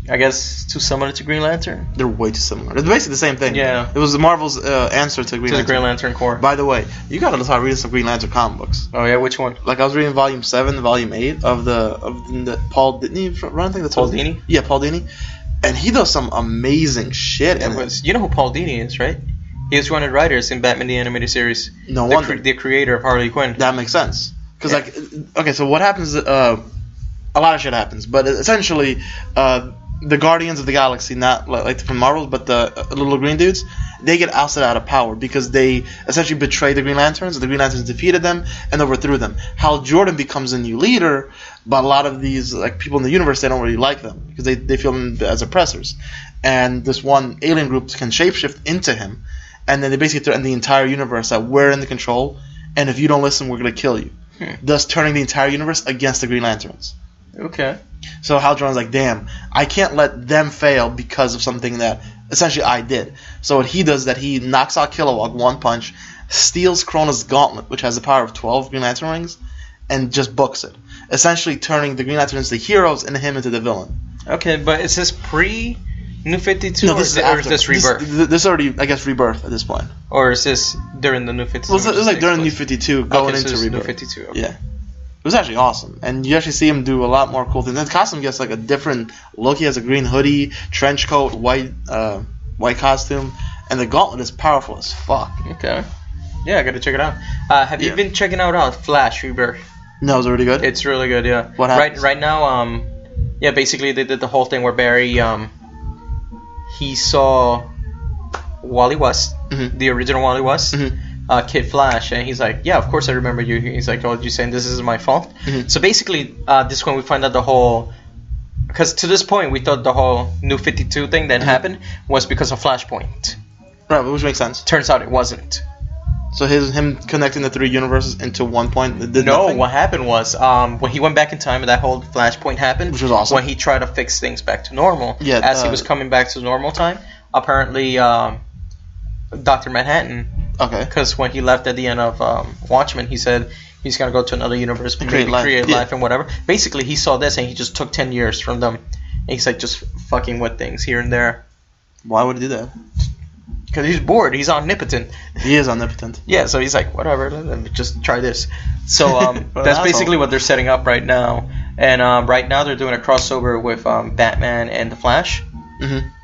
I guess too similar to Green Lantern. They're way too similar. It's basically the same thing. Yeah. It was Marvel's answer to Green Lantern. To the Green Lantern Corps. By the way, you gotta start reading some Green Lantern comic books. Oh yeah, which one? Like I was reading Volume 7, Volume 8 of the Paul Dini run thing. Paul Dini? Yeah, Paul Dini. And he does some amazing shit in it. You know who Paul Dini is, right? He was one of the writers in Batman the Animated Series. No wonder. The creator of Harley Quinn. That makes sense. Because, like, okay, so what happens, a lot of shit happens, but essentially, the Guardians of the Galaxy, not like from Marvel, but the little green dudes, they get ousted out of power because they essentially betrayed the Green Lanterns, and the Green Lanterns defeated them and overthrew them. Hal Jordan becomes a new leader, but a lot of these like people in the universe, they don't really like them because they feel them as oppressors. And this one alien group can shapeshift into him, and then they basically threaten the entire universe that we're in the control, and if you don't listen, we're going to kill you. Thus turning the entire universe against the Green Lanterns. Okay. So Hal Jordan's like, damn, I can't let them fail because of something that essentially I did. So what he does is that he knocks out Kilowog one punch, steals Krona's gauntlet, which has the power of 12 Green Lantern rings, and just books it. Essentially turning the Green Lanterns into heroes and him into the villain. Okay, but is this pre New 52 no, this or is this Rebirth? This already, I guess, Rebirth at this point. Or is this during the New 52? Well, it was like during New 52 going into Rebirth. New 52, okay. Yeah. It was actually awesome. And you actually see him do a lot more cool things. And the costume gets like a different look. He has a green hoodie, trench coat, white costume. And the gauntlet is powerful as fuck. Okay. Yeah, I gotta check it out. Have you been checking out Flash Rebirth? No, it's really good? It's really good, yeah. What happens? Right now, basically they did the whole thing where Barry, he saw Wally West, the original Wally West, Kid Flash, and he's like, yeah, of course I remember you. He's like, oh, you're saying this is my fault? So basically, this is when we find out the whole, because to this point we thought the whole New 52 thing that happened was because of Flashpoint. Right, which makes sense. Turns out it wasn't. So him connecting the three universes into one point did No, nothing? what happened was when he went back in time and that whole Flashpoint happened, which was awesome. When he tried to fix things back to normal, he was coming back to normal time, apparently Dr. Manhattan, because when he left at the end of Watchmen, he said he's going to go to another universe, create life and whatever. Basically, he saw this and he just took 10 years from them. And he's like just fucking with things here and there. Why would he do that? Because he's bored. He's omnipotent. He is omnipotent. Yeah, so he's like, whatever, let me just try this. So that's basically what they're setting up right now. And right now they're doing a crossover with Batman and the Flash,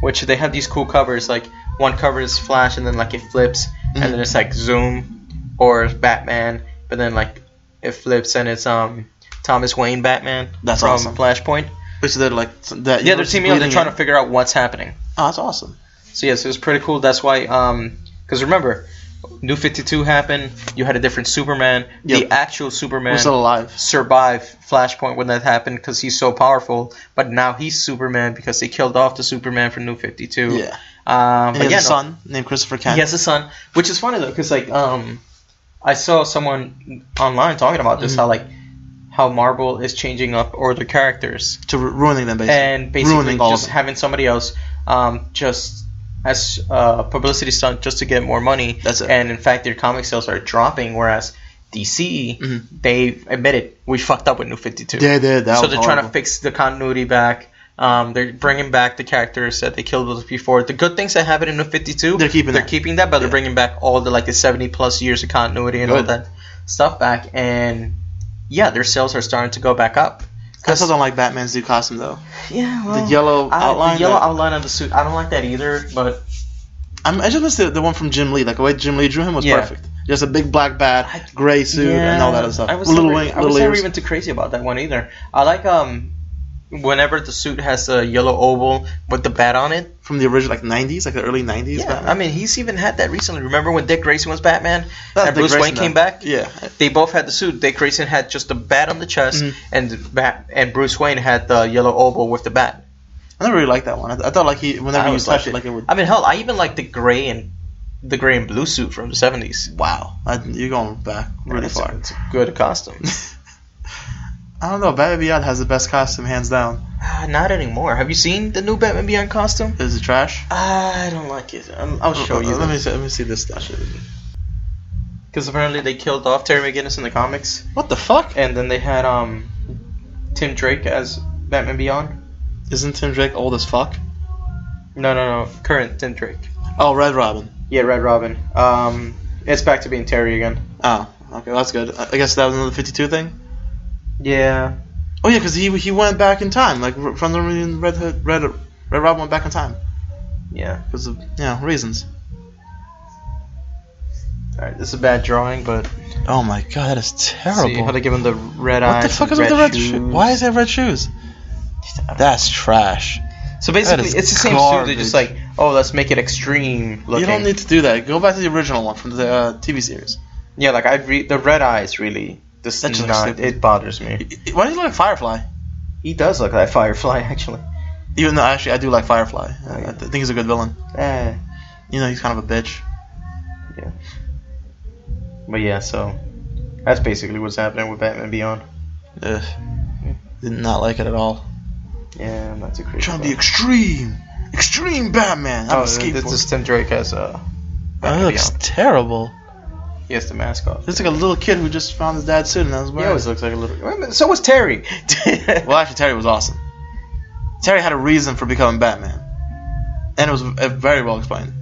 which they have these cool covers. Like one cover is Flash and then like it flips, and then it's like Zoom or Batman, but then like it flips and it's Thomas Wayne Batman from awesome. Flashpoint. Which they're like that. Yeah, they're teaming up. They're trying to figure out what's happening. Oh, that's awesome. So yes, it was pretty cool. That's why, because remember, New 52 happened. You had a different Superman. Yep. The actual Superman was still alive. Survived Flashpoint when that happened because he's so powerful. But now he's Superman because they killed off the Superman from New 52. Yeah. And he has a son named Christopher Kent. He has a son, which is funny though, because like I saw someone online talking about this, how Marvel is changing up all the characters to ruining them, basically. And basically just having somebody else just as publicity stunt just to get more money. That's it. And in fact, their comic sales are dropping, whereas DC, they admitted we fucked up with New 52. They did. So they're trying to fix the continuity back. They're bringing back the characters that they killed before. The good things that happened in New 52, they're keeping that, but they're bringing back all the the 70 plus years of continuity and all that stuff back. And yeah, their sales are starting to go back up. I still don't like Batman's new costume though. Yeah, well, the yellow outline. The yellow outline of the suit. I don't like that either. But I just missed the one from Jim Lee. Like the way Jim Lee drew him was perfect. Just a big black bat, gray suit, and all that other stuff. I was never even too crazy about that one either. I like whenever the suit has a yellow oval with the bat on it. From the original, like 90s, like the early 90s. Yeah, Batman? I mean, he's even had that recently. Remember when Dick Grayson was Batman That's and Dick Bruce Grayson Wayne came back? Yeah. They both had the suit. Dick Grayson had just a bat on the chest, and Bruce Wayne had the yellow oval with the bat. I never really liked that one. I thought like whenever you touched it, like it would. I mean, hell, I even like the gray and blue suit from the 70s. Wow, you're going back really far. It's a good costume. I don't know. Batman Beyond has the best costume, hands down. Not anymore. Have you seen the new Batman Beyond costume? Is it trash? I don't like it. I'll show you. Let me see this stuff. Because apparently they killed off Terry McGinnis in the comics. What the fuck? And then they had Tim Drake as Batman Beyond. Isn't Tim Drake old as fuck? No. Current Tim Drake. Oh, Red Robin. Yeah, Red Robin. It's back to being Terry again. Oh, okay, that's good. I guess that was another 52 thing. Yeah. Oh yeah, because he went back in time, like from the Red Robin went back in time. Yeah. Because of reasons. Alright, this is a bad drawing, but. Oh my god, that is terrible. See how they give him the red eyes. What the fuck is with the red shoes? Why is that red shoes? That's trash. So basically, it's the same suit. They're just like, oh, let's make it extreme looking. You don't need to do that. Go back to the original one from the TV series. Yeah, like the red eyes really. It bothers me. Why does he look like Firefly? He does look like Firefly, actually. Even though actually I do like Firefly. I think he's a good villain. You know, he's kind of a bitch. Yeah. But yeah, so that's basically what's happening with Batman Beyond. Ugh. Did not like it at all. Yeah, I'm not too crazy. Trying to be extreme Batman. I'm a skateboard. This is Tim Drake as That looks terrible. He has the mask off. It's like a little kid who just found his dad's suit and that was wearing. He always looks like a little. So was Terry. Well, actually, Terry was awesome. Terry had a reason for becoming Batman, and it was very well explained.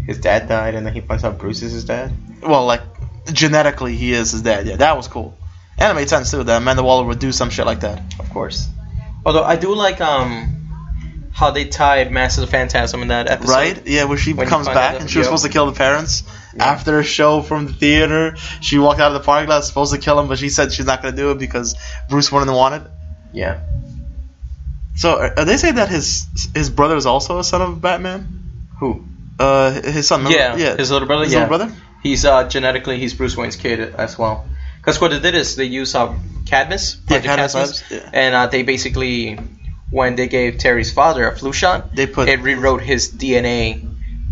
His dad died, and then he finds out Bruce is his dad. Well, like genetically, he is his dad. Yeah, that was cool, and it made sense too that Amanda Waller would do some shit like that. Of course. Although I do like how they tied Masters of Phantasm in that episode. Right? Yeah, where she comes back and she was supposed to kill the parents. Yeah. After a show from the theater, she walked out of the parking lot supposed to kill him, but she said she's not going to do it because Bruce wouldn't want it. Yeah. So, are they saying that his brother is also a son of Batman? Who? His son. Remember? Yeah, his little brother. His little brother? He's genetically, he's Bruce Wayne's kid as well. Because what they did is they used Cadmus, Cadmus, and they basically, when they gave Terry's father a flu shot, it rewrote his DNA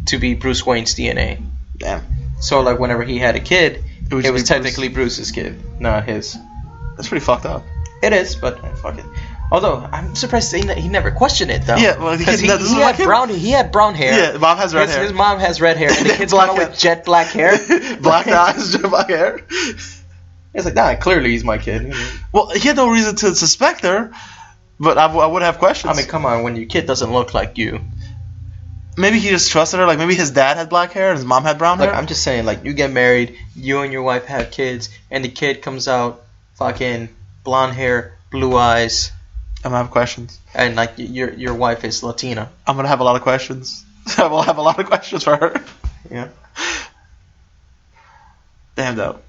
to be Bruce Wayne's DNA. Damn. So like whenever he had a kid, it was technically Bruce's kid, not his. That's pretty fucked up. It is, but fuck it. Although I'm surprised he never questioned it though. Yeah, well, because he had brown hair. Yeah, mom has red hair. His mom has red hair, and the kid's kind of with jet black hair. Black eyes, jet black hair. It's like, nah, clearly he's my kid. Well, he had no reason to suspect her, but I would have questions. I mean, come on, when your kid doesn't look like you. Maybe he just trusted her. Like, maybe his dad had black hair and his mom had brown hair. I'm just saying, like, you get married, you and your wife have kids, and the kid comes out fucking blonde hair, blue eyes. I'm gonna have questions. And, like, your wife is Latina. I'm gonna have a lot of questions. I will have a lot of questions for her. Yeah. Damn, though.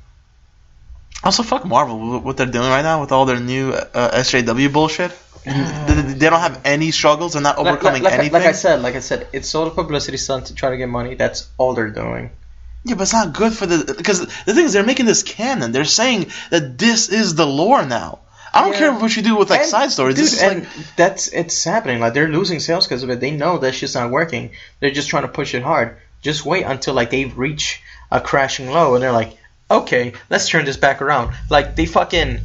Also, fuck Marvel, what they're doing right now with all their new SJW bullshit. They don't have any struggles. They're not overcoming anything. Like I said, it's all a publicity stunt to try to get money. That's all they're doing. Yeah, but it's not good for because the thing is, they're making this canon. They're saying that this is the lore now. I don't care what you do with like side stories. Dude, this is it's happening. Like they're losing sales because of it. They know that shit's not working. They're just trying to push it hard. Just wait until like they reach a crashing low, and they're like, okay, let's turn this back around. Like they fucking.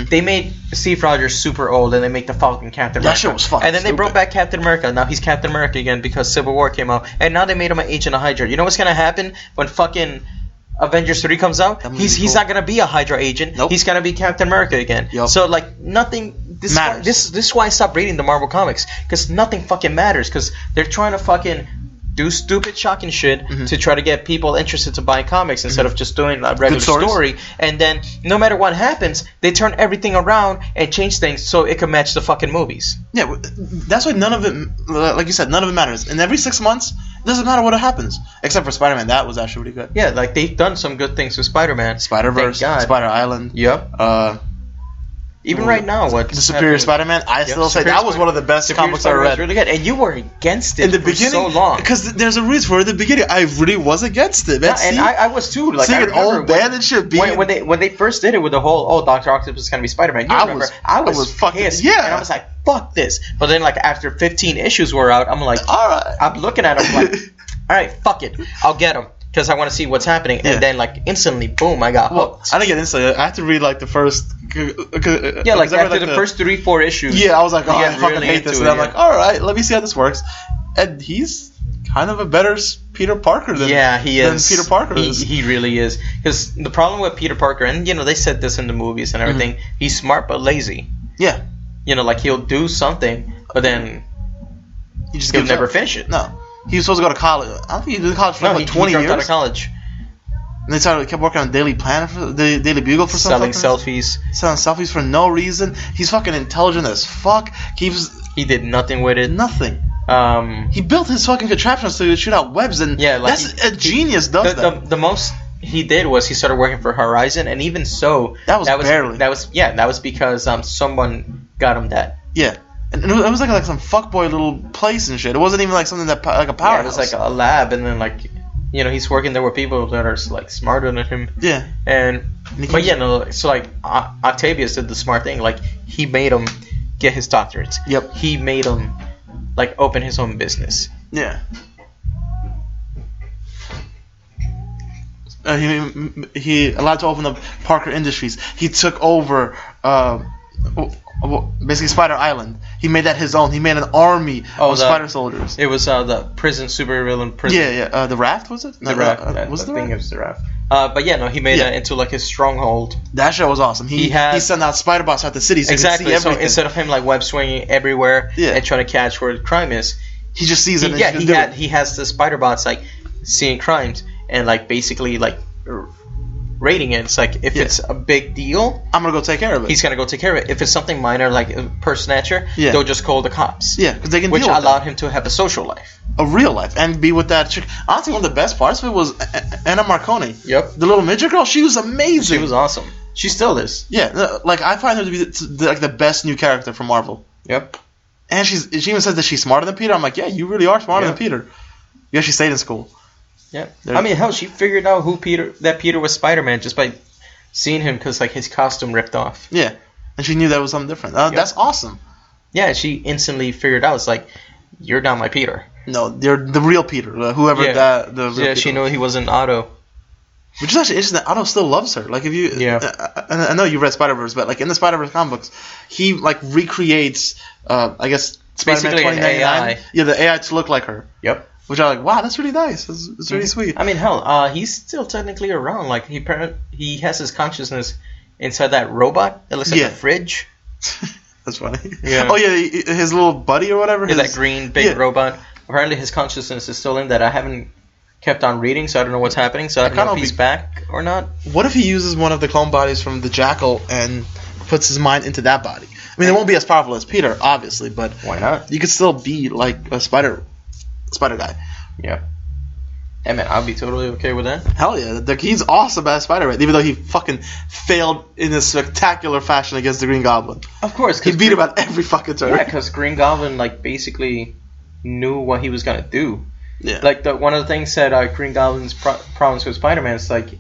They made Steve Rogers super old, and they make the Falcon Captain America. That shit was fucking And then they brought back Captain America. Now he's Captain America again because Civil War came out. And now they made him an agent of Hydra. You know what's going to happen when fucking Avengers 3 comes out? He's not going to be a Hydra agent. Nope. He's going to be Captain America again. Yep. So, like, nothing... This is why I stopped reading the Marvel Comics. Because nothing fucking matters. Because they're trying to fucking... do stupid, shocking shit to try to get people interested to buy comics instead of just doing a regular story. And then, no matter what happens, they turn everything around and change things so it can match the fucking movies. Yeah, that's why none of it, like you said, none of it matters. And every 6 months, it doesn't matter what happens. Except for Spider-Man, that was actually pretty good. Yeah, like they've done some good things with Spider-Man. Spider-Verse, Spider Island. Yep. Even right now, what the Superior Spider-Man? I still say that was one of the best comic books I read. Really good, and you were against it in the beginning so long. Because there's a reason for it. In the beginning, I really was against it. Yeah, and I was too. Like, seeing an old band and shit. When they first did it with the whole Dr. Octopus is gonna be Spider-Man. I was fucking pissed. Yeah, and I was like, fuck this. But then like after 15 issues were out, I'm like, all right. I'm looking at him like, all right, fuck it, I'll get him. Because I want to see what's happening, and then like instantly, boom! I got hooked. I didn't get instantly. I had to read like the first. Yeah, like after the first 3-4 issues. Yeah, I was like, oh, I fucking hate this, and I'm like, all right, let me see how this works. And he's kind of a better Peter Parker than Peter Parker is. He really is. Because the problem with Peter Parker, and they said this in the movies and everything, he's smart but lazy. Yeah. Like he'll do something, but then he'll never finish it. No. He was supposed to go to college. I don't think he did college for like 20 years. He dropped out of college. And they kept working on Daily Planet, the Daily Bugle for something. Selling selfies for no reason. He's fucking intelligent as fuck. He did nothing with it. Nothing. He built his fucking contraptions to shoot out webs, and that's a genius does that. The most he did was he started working for Horizon, and even so, that was barely. That was because someone got him that. Yeah. And it was like some fuckboy little place and shit. It wasn't even like something that like a powerhouse. Yeah, it was like a lab, and then like he's working there with people that are like smarter than him. Yeah. So like Octavius did the smart thing. Like he made him get his doctorates. Yep. He made him like open his own business. Yeah. He allowed to open up Parker Industries. He took over. Basically Spider Island. He made that his own. He made an army of spider soldiers. It was the prison, supervillain prison. Yeah. The Raft, was it? The Raft. Was the Raft? It was the Raft. But he made it into like his stronghold. That show was awesome. He sent out spider bots out the city so exactly. He could see everything. So instead of him like web swinging everywhere and trying to catch where the crime is, he just sees it. He has the spider bots like seeing crimes and like basically like rating it. It's like if it's a big deal, I'm gonna go take care of it. He's gonna go take care of it. If it's something minor like a purse snatcher, they'll just call the cops. Yeah, because they can. Which allowed him to have a social life, a real life, and be with that chick. Honestly, one of the best parts of it was Anna Marconi. Yep, the little midget girl. She was amazing. She was awesome. She still is. Yeah, like I find her to be the best new character from Marvel. Yep. And she even says that she's smarter than Peter. I'm like, yeah, you really are smarter than Peter. You actually stayed in school. Yeah. I mean, hell, she figured out that Peter was Spider-Man just by seeing him because like his costume ripped off. Yeah, and she knew that was something different. That's awesome. Yeah, she instantly figured out. It's like, you're not my Peter. No, you're the real Peter. Whoever that the real Peter she knew he wasn't Otto. Which is actually interesting that Otto still loves her. Like if you, I know you read Spider-Verse, but like in the Spider-Verse comic books, he like recreates, I guess Spider-Man 2099. Yeah, the AI to look like her. Yep. Which I'm like, wow, that's really nice. It's really sweet. I mean, hell, he's still technically around. Like he has his consciousness inside that robot that looks like a fridge. That's funny. Yeah. Oh yeah, his little buddy or whatever. Yeah, that green big robot. Apparently, his consciousness is still in that. I haven't kept on reading, so I don't know what's happening. So I don't know if he's back or not. What if he uses one of the clone bodies from the Jackal and puts his mind into that body? I mean, it won't be as powerful as Peter, obviously, but why not? You could still be like a spider guy. Yeah. Hey man, I'll be totally okay with that. Hell yeah. He's awesome as Spider-Man, even though he fucking failed in a spectacular fashion against the Green Goblin. Of course. He beat him at every fucking turn. Yeah, because Green Goblin like basically knew what he was going to do. Yeah. Like one of the things that Green Goblin's problems with Spider-Man is like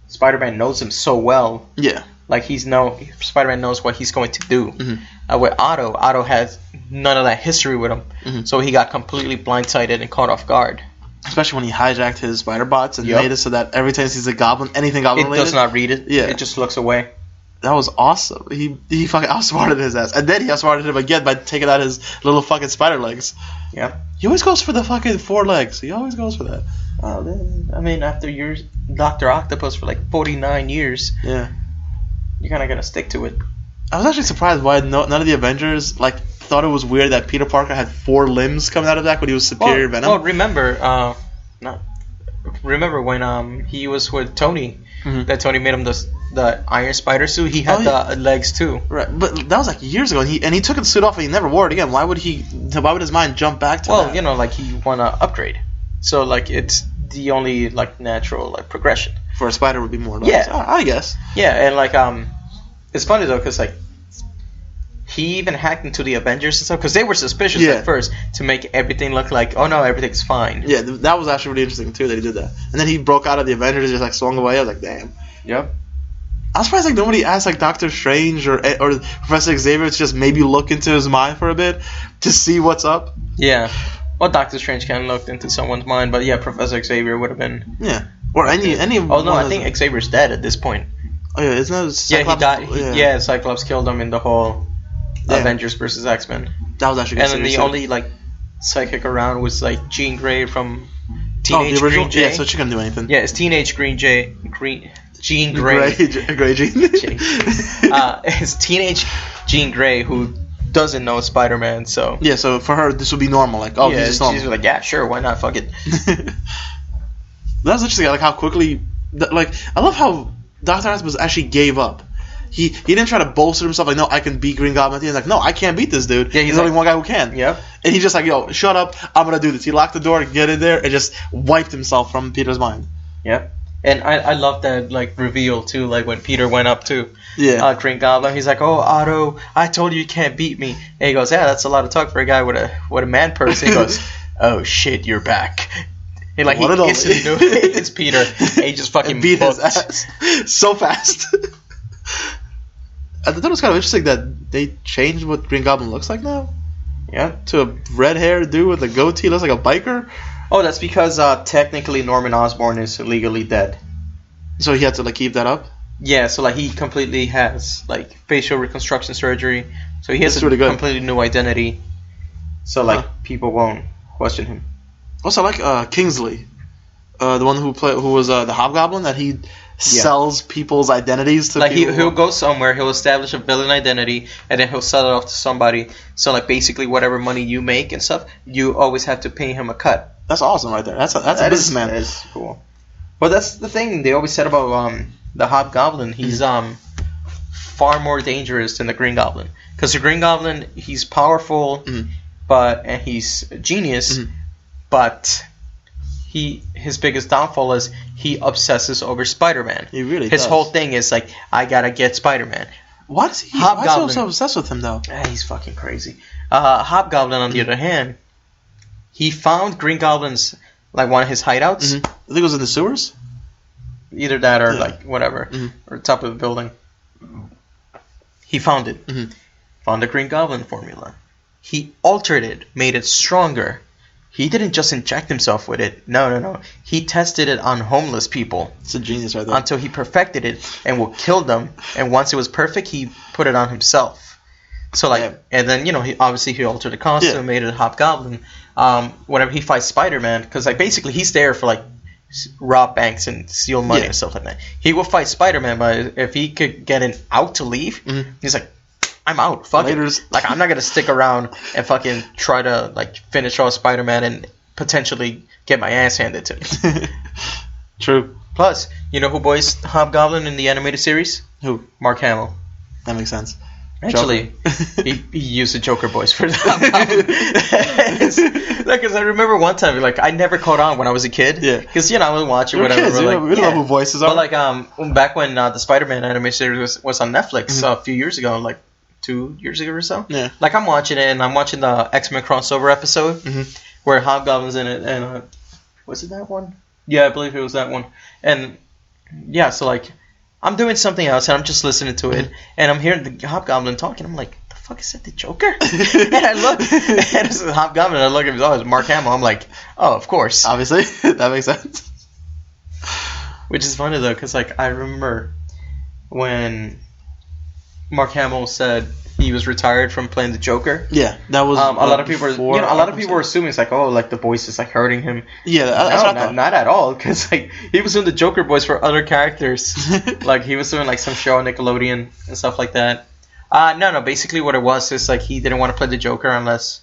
Spider-Man knows him so well. Yeah. Like Spider-Man knows what he's going to do. Mm-hmm. With Otto has none of that history with him, so he got completely blindsided and caught off guard. Especially when he hijacked his spider bots and made it so that every time he sees a goblin, anything goblin related, it does not read it. Yeah, it just looks away. That was awesome. He fucking outsmarted his ass, and then he outsmarted him again by taking out his little fucking spider legs. Yeah. He always goes for the fucking 4 legs. He always goes for that. I mean, after you're Dr. Octopus for like 49 years, yeah, you're kind of gonna stick to it. I was actually surprised why none of the Avengers thought it was weird that Peter Parker had 4 limbs coming out of that when he was Superior Venom. Oh, remember when he was with Tony? Mm-hmm. That Tony made him the Iron Spider suit. He had the legs too. Right, but that was like years ago, and he took the suit off and he never wore it again. Why would his mind jump back to that? Well, like he want to upgrade, so like it's the only like natural like progression for a spider would be more. Yeah, I guess. Yeah, and like it's funny though because like he even hacked into the Avengers and stuff because they were suspicious at first to make everything look like, oh no, everything's fine. Yeah, that was actually really interesting too that he did that. And then he broke out of the Avengers and just like swung away. I was like, damn. Yep. I was surprised like nobody asked like Doctor Strange or Professor Xavier to just maybe look into his mind for a bit to see what's up. Yeah. Well, Doctor Strange kind of looked into someone's mind, but yeah, Professor Xavier would have been. Yeah. Or any. Oh no, I think Xavier's dead at this point. Oh yeah, isn't that Cyclops? Yeah, he died. Yeah, Cyclops killed him in the whole Avengers versus X-Men. That was actually. And then the only like psychic around was like Jean Grey from Teenage Green Jay. Yeah, so she couldn't do anything. Yeah, it's Teenage Jean Grey. Grey Jean. It's Teenage Jean Grey who doesn't know Spider-Man, so. Yeah, so for her this would be normal, like he's just normal. She's like, yeah, sure, why not? Fuck it. That's interesting. Like how quickly, like I love how Dr. Octopus actually gave up. He didn't try to bolster himself like, no, I can beat Green Goblin. He's like, no, I can't beat this dude. Yeah, There's only one guy who can. Yep. And he's just like, yo, shut up. I'm gonna do this. He locked the door, get in there, and just wiped himself from Peter's mind. Yep. And I love that like reveal too, like when Peter went up to Green Goblin. He's like, oh, Otto, I told you can't beat me. And he goes, yeah, that's a lot of talk for a guy with a man purse. And he goes, oh shit, you're back. And like he instantly knew it's Peter. And he just fucking beat his ass so fast. I thought it was kind of interesting that they changed what Green Goblin looks like now. Yeah. To a red-haired dude with a goatee, looks like a biker. Oh, that's because technically Norman Osborn is legally dead. So he had to like keep that up? Yeah, so like he completely has like facial reconstruction surgery. So he has a completely new identity. So like people won't question him. Also, I like Kingsley, the one who was the Hobgoblin, that he sells people's identities to people. He'll go somewhere, he'll establish a villain identity, and then he'll sell it off to somebody. So like basically whatever money you make and stuff, you always have to pay him a cut. That's awesome right there. That's a businessman. That is cool. But that's the thing they always said about the Hobgoblin. He's far more dangerous than the Green Goblin. Because the Green Goblin, he's powerful, and he's a genius, but his biggest downfall is he obsesses over Spider-Man. He really does. His whole thing is like, I gotta get Spider-Man. Why is he so obsessed with him though? He's fucking crazy. Hobgoblin, on the other hand, he found Green Goblin's like one of his hideouts. I think it was in the sewers. Either that or like whatever, or top of the building. He found it. Found the Green Goblin formula. He altered it, made it stronger. He didn't just inject himself with it. No. He tested it on homeless people. It's a genius right there. Until he perfected it and would kill them. And once it was perfect, he put it on himself. So like, and then he altered the costume, made it a Hobgoblin. Whenever he fights Spider-Man, because like basically he's there for like rob banks and steal money and stuff like that. He will fight Spider-Man, but if he could get an out to leave, he's like, I'm out. Fuck it. Like, I'm not gonna stick around and fucking try to like finish off Spider-Man and potentially get my ass handed to me. True. Plus, you know who voiced Hobgoblin in the animated series? Who? Mark Hamill. That makes sense. Actually, he used the Joker voice for the Hobgoblin. Because I remember one time, like, I never caught on when I was a kid. Yeah. Because, I would watch it, whatever. Kids, we don't know who voices are. But, like, back when the Spider-Man animated series was on Netflix a few years ago, like 2 years ago or so. Yeah. Like, I'm watching it, and I'm watching the X-Men crossover episode where Hobgoblin's in it, and was it that one? Yeah, I believe it was that one. And, yeah, so, like, I'm doing something else, and I'm just listening to it, and I'm hearing the Hobgoblin talking. I'm like, the fuck is that, the Joker? And I look, and it's the Hobgoblin, and I look at him, oh, it's Mark Hamill. I'm like, oh, of course. Obviously. That makes sense. Which is funny, though, because, like, I remember when Mark Hamill said he was retired from playing the Joker. Yeah, that was a lot of people. A lot of people were assuming it's like, oh, like the voice is like hurting him. Yeah, that's what I thought. Not at all, because like he was doing the Joker voice for other characters. Like he was doing like some show on Nickelodeon and stuff like that. No. Basically, what it was is like he didn't want to play the Joker unless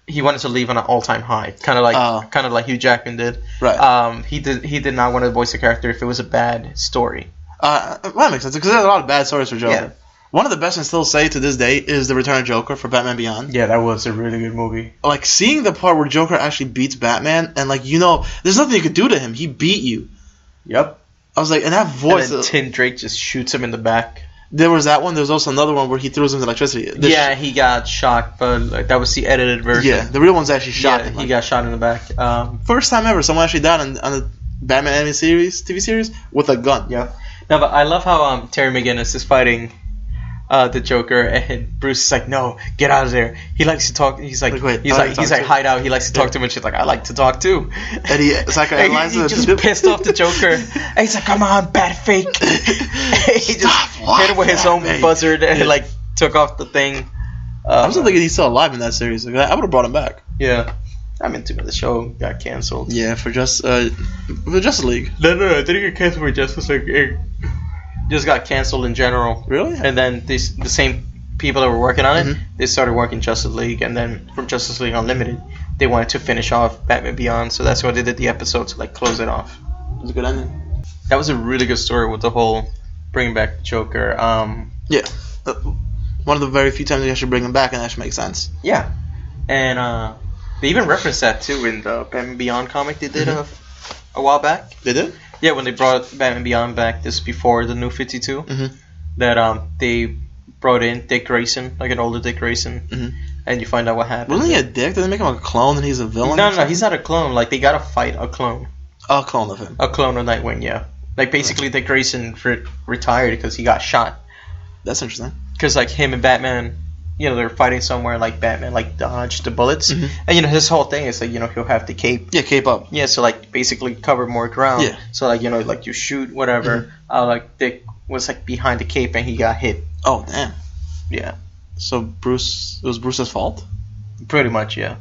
he wanted to leave on an all-time high, kind of like Hugh Jackman did. Right. He did not want to voice a character if it was a bad story. That makes sense because there's a lot of bad stories for Joker. Yeah. One of the best I still say to this day is The Return of Joker for Batman Beyond. Yeah, that was a really good movie. Like, seeing the part where Joker actually beats Batman, and, like, there's nothing you could do to him. He beat you. Yep. I was like, and that voice... And then Tim Drake just shoots him in the back. There was that one. There was also another one where he throws him with electricity. He got shot, but like, that was the edited version. Yeah, the real one's actually shot. Yeah, he got shot in the back. First time ever someone actually died on a Batman anime series, TV series, with a gun. Yeah. No, but I love how Terry McGinnis is fighting the Joker, and Bruce is like, "No, get out of there." He likes to talk. He's like, hide out. He likes to talk to him, and she's like, "I like to talk too." And he just pissed off the Joker. And he's like, "Come on, Batfake." He just hit him with his own buzzard and like took off the thing. I'm still thinking he's still alive in that series. Like, I would have brought him back. Yeah. I mean, the show got canceled. Yeah, for the Justice League. No, it didn't get canceled for Justice League. It just got canceled in general. Really? And then the same people that were working on it, they started working Justice League, and then from Justice League Unlimited, they wanted to finish off Batman Beyond, so that's why they did the episode to like close it off. It was a good ending. That was a really good story with the whole bringing back the Joker. Yeah. One of the very few times they actually bring him back, and that actually makes sense. Yeah. And they even referenced that too in the Batman Beyond comic they did a while back. They did? Yeah, when they brought Batman Beyond back, this before the New 52, that they brought in Dick Grayson, like an older Dick Grayson, and you find out what happened. Wasn't he a dick? Did they make him a clone and he's a villain? No, he's not a clone. Like, they gotta fight a clone. A clone of him. A clone of Nightwing, yeah. Like, basically, Dick Grayson retired because he got shot. That's interesting. Because, like, him and Batman, you know, they're fighting somewhere, like, Batman, like, dodged the bullets. And, you know, his whole thing is, like, you know, he'll have the cape. Yeah, cape up. Yeah, so, like, basically cover more ground. Yeah. So, like, you know, like, you shoot, whatever. Like, Dick was, like, behind the cape and he got hit. Oh, damn. Yeah. So, it was Bruce's fault? Pretty much, yeah.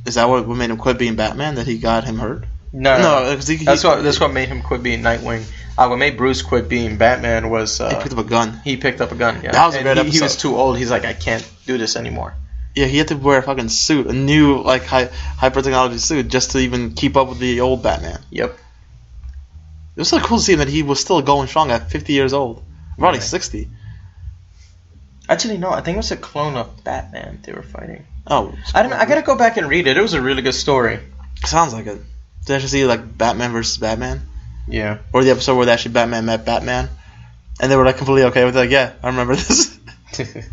Is that what made him quit being Batman, that he got him hurt? No. That's what made him quit being Nightwing. What made Bruce quit being Batman was... he picked up a gun. Yeah. That was a great episode. He was too old. He's like, I can't do this anymore. Yeah, he had to wear a fucking suit, a new, like, hyper technology suit, just to even keep up with the old Batman. Yep. It was so cool to see him that he was still going strong at 50 years old. Probably 60. Actually, no, I think it was a clone of Batman they were fighting. Oh. I don't know. I gotta go back and read it. It was a really good story. Sounds like it. Did you actually see, like, Batman versus Batman? Yeah. Or the episode where actually Batman met Batman? And they were, like, completely okay with it. Like, yeah, I remember this. Then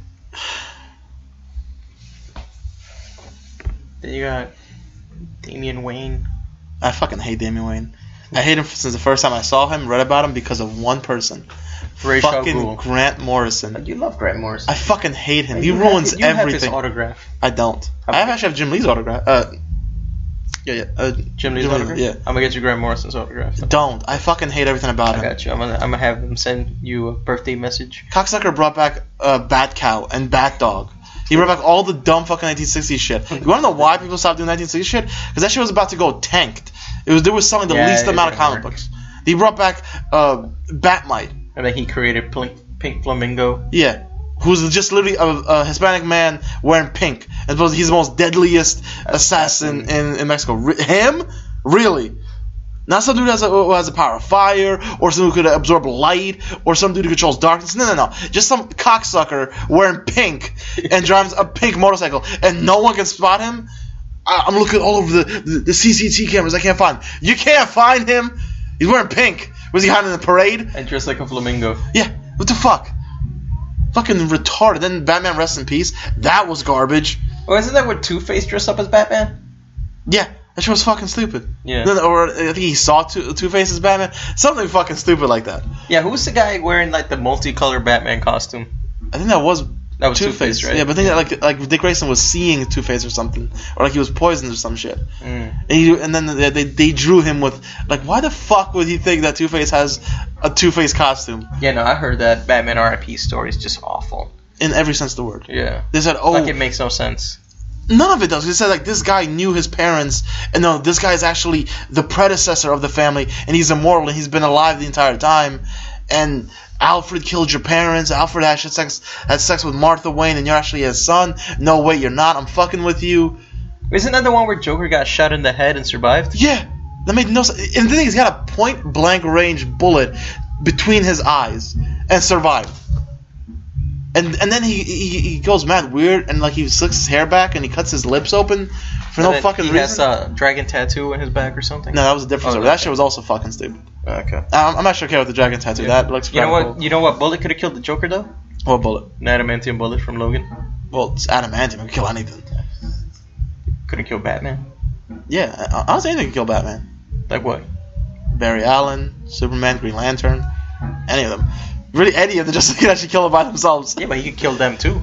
you got Damian Wayne. I fucking hate Damian Wayne. I hate him since the first time I saw him, read about him, because of one person. Fucking Grant Morrison. You love Grant Morrison. I fucking hate him. He ruins everything. You have his autograph. I don't. I actually have Jim Lee's autograph. Jim Lee's autograph? Yeah. I'm gonna get you Grant Morrison's autograph. Don't. I fucking hate everything about him. I got you. I'm gonna have him send you a birthday message. Cocksucker brought back Bat Cow and Bat Dog. He brought back all the dumb fucking 1960s shit. You wanna know why people stopped doing 1960s shit? Because that shit was about to go tanked. They were selling the least amount of comic books. He brought back Batmite. And then he created Pink Flamingo. Yeah. Who's just literally a Hispanic man wearing pink. And he's the most deadliest assassin in Mexico. Him? Really? Not some dude who has the power of fire, or some who could absorb light, or some dude who controls darkness. No. Just some cocksucker wearing pink and drives a pink motorcycle, and no one can spot him? I'm looking all over the CCTV cameras. I can't find him. You can't find him? He's wearing pink. Was he hiding in the parade? And dressed like a flamingo. Yeah. What the fuck? Fucking retarded. Then Batman Rest in Peace. That was garbage. Oh, isn't that where Two-Face dressed up as Batman? Yeah. That shit was fucking stupid. Yeah. Or I think he saw Two-Face as Batman. Something fucking stupid like that. Yeah, who's the guy wearing like the multicolored Batman costume? I think that was Two-Face, right? Yeah, but I think that like Dick Grayson was seeing Two-Face or something, or like he was poisoned or some shit. And then they drew him with like, why the fuck would he think that Two-Face has a Two-Face costume? Yeah, no, I heard that Batman R.I.P. story is just awful. In every sense of the word. Yeah. They said, like it makes no sense. None of it does. They said like this guy knew his parents, and no, this guy is actually the predecessor of the family, and he's immortal, and he's been alive the entire time, and Alfred killed your parents. Alfred had sex with Martha Wayne, and you're actually his son. No, wait, you're not. I'm fucking with you. Isn't that the one where Joker got shot in the head and survived? Yeah, that made no sense. And the thing is, he got a point blank range bullet between his eyes and survived. And then he goes mad weird, and like he slicks his hair back and he cuts his lips open for no fucking reason. He has a dragon tattoo in his back or something. No, that was a different story. That shit was also fucking stupid. Okay. I'm actually okay with the dragon tattoo. Yeah. That looks. You know what? Cool. You know what bullet could have killed the Joker though? What bullet? An adamantium bullet from Logan. Well, it's adamantium. It can kill anything. Could have killed Batman. Yeah, honestly, anything can kill Batman. Like what? Barry Allen, Superman, Green Lantern, any of them. Really, any of them just can actually kill them by themselves. Yeah, but he could kill them too.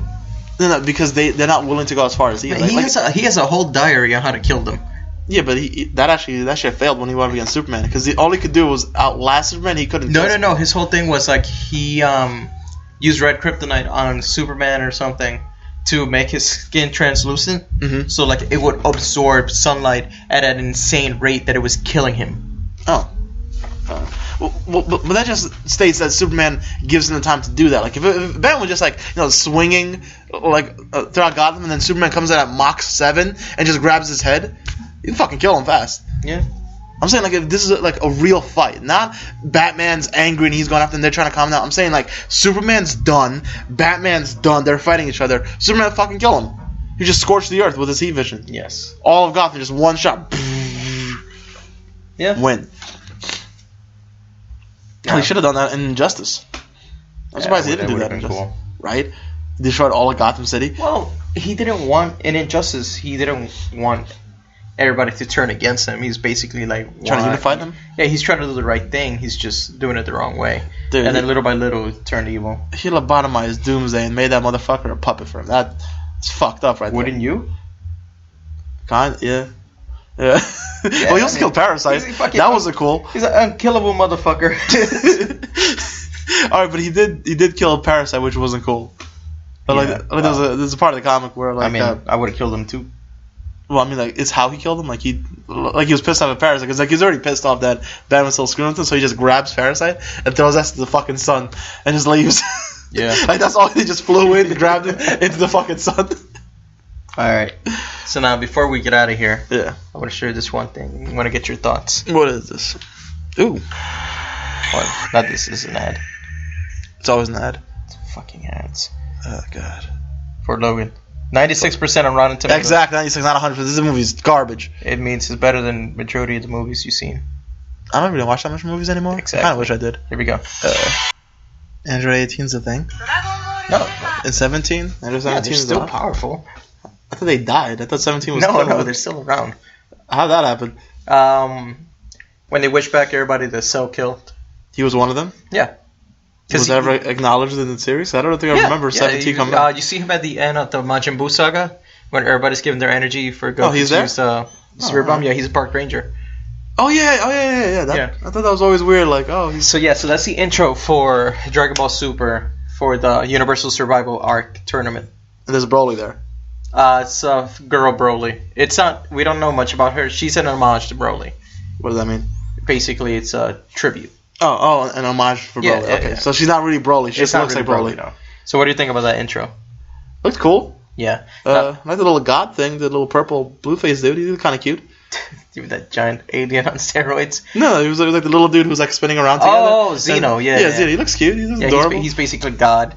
No, because they're not willing to go as far as he is. He has a whole diary on how to kill them. Yeah, but that shit failed when he went against Superman because all he could do was outlast Superman. He couldn't. No. His whole thing was like he used red kryptonite on Superman or something to make his skin translucent. Mm-hmm. So like it would absorb sunlight at an insane rate that it was killing him. Oh. But that just states that Superman gives him the time to do that. Like if Batman was just like swinging like throughout Gotham, and then Superman comes in at Mach 7 and just grabs his head, you fucking kill him fast. Yeah. I'm saying like if this is like a real fight, not Batman's angry and he's going after them, they're trying to calm him down. I'm saying like Superman's done, Batman's done, they're fighting each other. Superman fucking kill him. He just scorched the earth with his heat vision. Yes. All of Gotham, just one shot. Yeah. Win. Yeah. He should have done that in Injustice. I'm surprised he didn't do that in Injustice. Cool. Right? He destroyed all of Gotham City. Well, he didn't want, in Injustice, he didn't want everybody to turn against him. He's basically like... Trying to unify them? Yeah, he's trying to do the right thing. He's just doing it the wrong way. Dude, and then little by little, it turned evil. He lobotomized Doomsday and made that motherfucker a puppet for him. That's fucked up right Wouldn't there. Wouldn't you? Yeah. Well, he also killed Parasite. That wasn't cool. He's an unkillable motherfucker. Alright, but he did kill Parasite, which wasn't cool. But there's a part of the comic where like I would have killed him too. Well, I mean, like, it's how he killed him. Like he was pissed off at Parasite because like he's already pissed off that Batman was still screwing with him, so he just grabs Parasite and throws that to the fucking sun and just leaves. Yeah. Like that's all. He just flew in and grabbed him into the fucking sun. All right. So now, before we get out of here, yeah, I want to share this one thing. I want to get your thoughts. What is this? Ooh. What? Not this. This is an ad. It's always an ad. It's fucking ads. Oh god. For Logan. 96% on Rotten Tomatoes. Exactly, 96, not 100%. This movie's garbage. It means it's better than majority of the movies you've seen. I don't really watch that much movies anymore. Exactly. I kind of wish I did. Here we go. Android 18's a thing? No. In 17? Android 17 is still powerful. I thought they died. I thought 17 was No, they're still around. How'd that happen? When they wished back everybody that Cell killed. He was one of them? Yeah. Was that ever acknowledged in the series? I don't think I remember 17 coming out. You see him at the end of the Majin Buu saga when everybody's giving their energy for Goku he's to there? use Spirit Bomb. Yeah, he's a park ranger. Oh yeah. I thought that was always weird. Like, So that's the intro for Dragon Ball Super for the Universal Survival Arc tournament. And there's Broly there. It's girl Broly. It's not. We don't know much about her. She's an homage to Broly. What does that mean? Basically, it's a tribute. Oh, an homage for Broly. Yeah, okay, yeah. So she's not really Broly. She just looks really like Broly. No. So what do you think about that intro? Looks cool. Yeah. Like the little god thing, the little purple blue face dude. He was kind of cute. Dude, that giant alien on steroids. No, he was like the little dude who was like spinning around together. Oh, Zeno. Yeah. Zeno. He looks cute. He's adorable. He's basically God.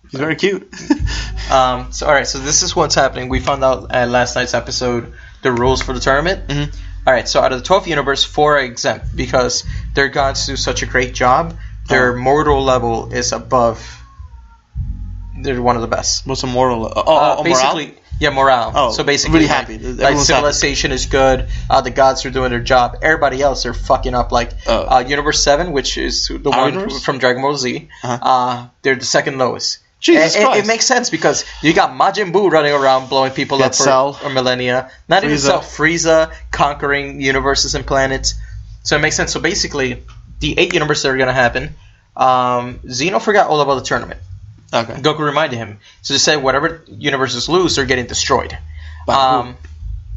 He's very cute. So all right. So this is what's happening. We found out at last night's episode the rules for the tournament. Mm-hmm. All right, so out of the 12th universe, 4 are exempt because their gods do such a great job. Their mortal level is above. They're one of the best. What's a mortal? Basically, morale? Yeah, morale. Oh, so basically, really happy. Like civilization is good. The gods are doing their job. Everybody else are fucking up. Like Universe 7, which is the one universe? from Dragon Ball Z. Uh-huh. They're the second lowest. Jesus Christ. It makes sense because you got Majin Buu running around blowing people up for millennia. Not even Cell, Frieza conquering universes and planets. So it makes sense. So basically, the 8 universes that are going to happen, Zeno forgot all about the tournament. Okay. Goku reminded him. So they said whatever universes lose, they're getting destroyed. By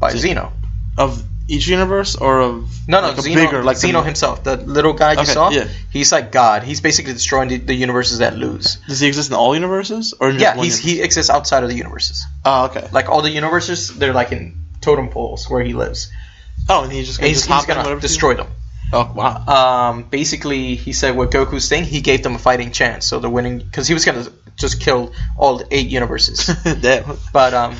Zeno. Of each universe or of no Zeno, bigger, like Zeno himself, the little guy you saw. Yeah. He's like God. He's basically destroying the universes that lose. Does he exist in all universes or in just one he exists outside of the universes. Oh, okay. Like all the universes, they're like in totem poles where he lives. Oh, and he's gonna destroy them. Oh wow. Basically, he said with Goku's thing, he gave them a fighting chance. So the winning, because he was gonna just kill all the 8 universes. Damn. But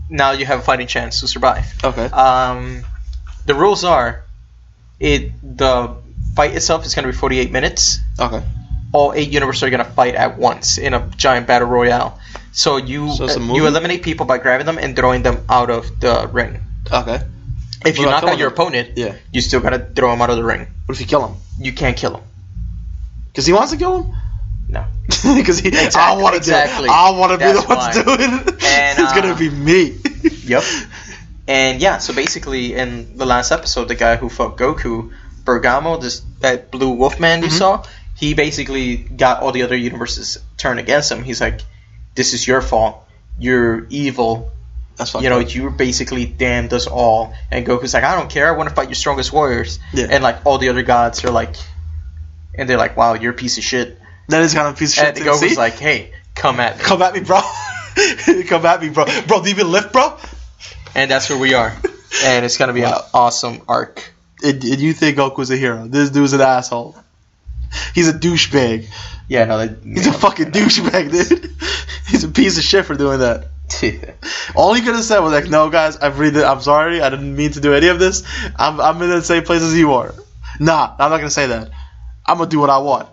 now you have a fighting chance to survive. Okay. The rules are, the fight itself is going to be 48 minutes. Okay. All 8 universes are going to fight at once in a giant battle royale. So you eliminate people by grabbing them and throwing them out of the ring. Okay. If you knock out your opponent, you still got to throw him out of the ring. What if you kill him? You can't kill him. Because he wants to kill him? No. Because I want to do it. I want to be the one to do it. And it's going to be me. Yep. And yeah, so basically in the last episode, the guy who fought Goku, Bergamo, that blue wolfman you saw, he basically got all the other universes turned against him. He's like, this is your fault. You're evil. That's you basically damned us all. And Goku's like, I don't care. I want to fight your strongest warriors. Yeah. And like all the other gods are like, and they're like, wow, you're a piece of shit. That is kind of a piece of shit. And Goku's like, hey, come at me. Come at me, bro. Come at me, bro. Bro, do you even lift, bro? And that's where we are. And it's going to be an awesome arc. And you think Goku's a hero. This dude's an asshole. He's a douchebag. Yeah, no. He's a fucking douchebag, dude. He's a piece of shit for doing that. All he could have said was like, no, guys, I'm sorry. I didn't mean to do any of this. I'm in the same place as you are. Nah, I'm not going to say that. I'm going to do what I want.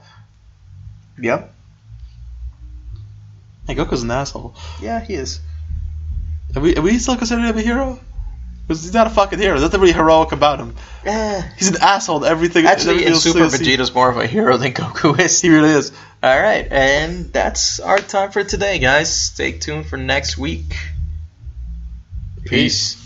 Yep. Hey, Goku's an asshole. Yeah, he is. Are we still considering him a hero? Because he's not a fucking hero. There's nothing really heroic about him. He's an asshole to everything. Actually, in Super, Vegeta's more of a hero than Goku is. He really is. Alright, and that's our time for today, guys. Stay tuned for next week. Peace.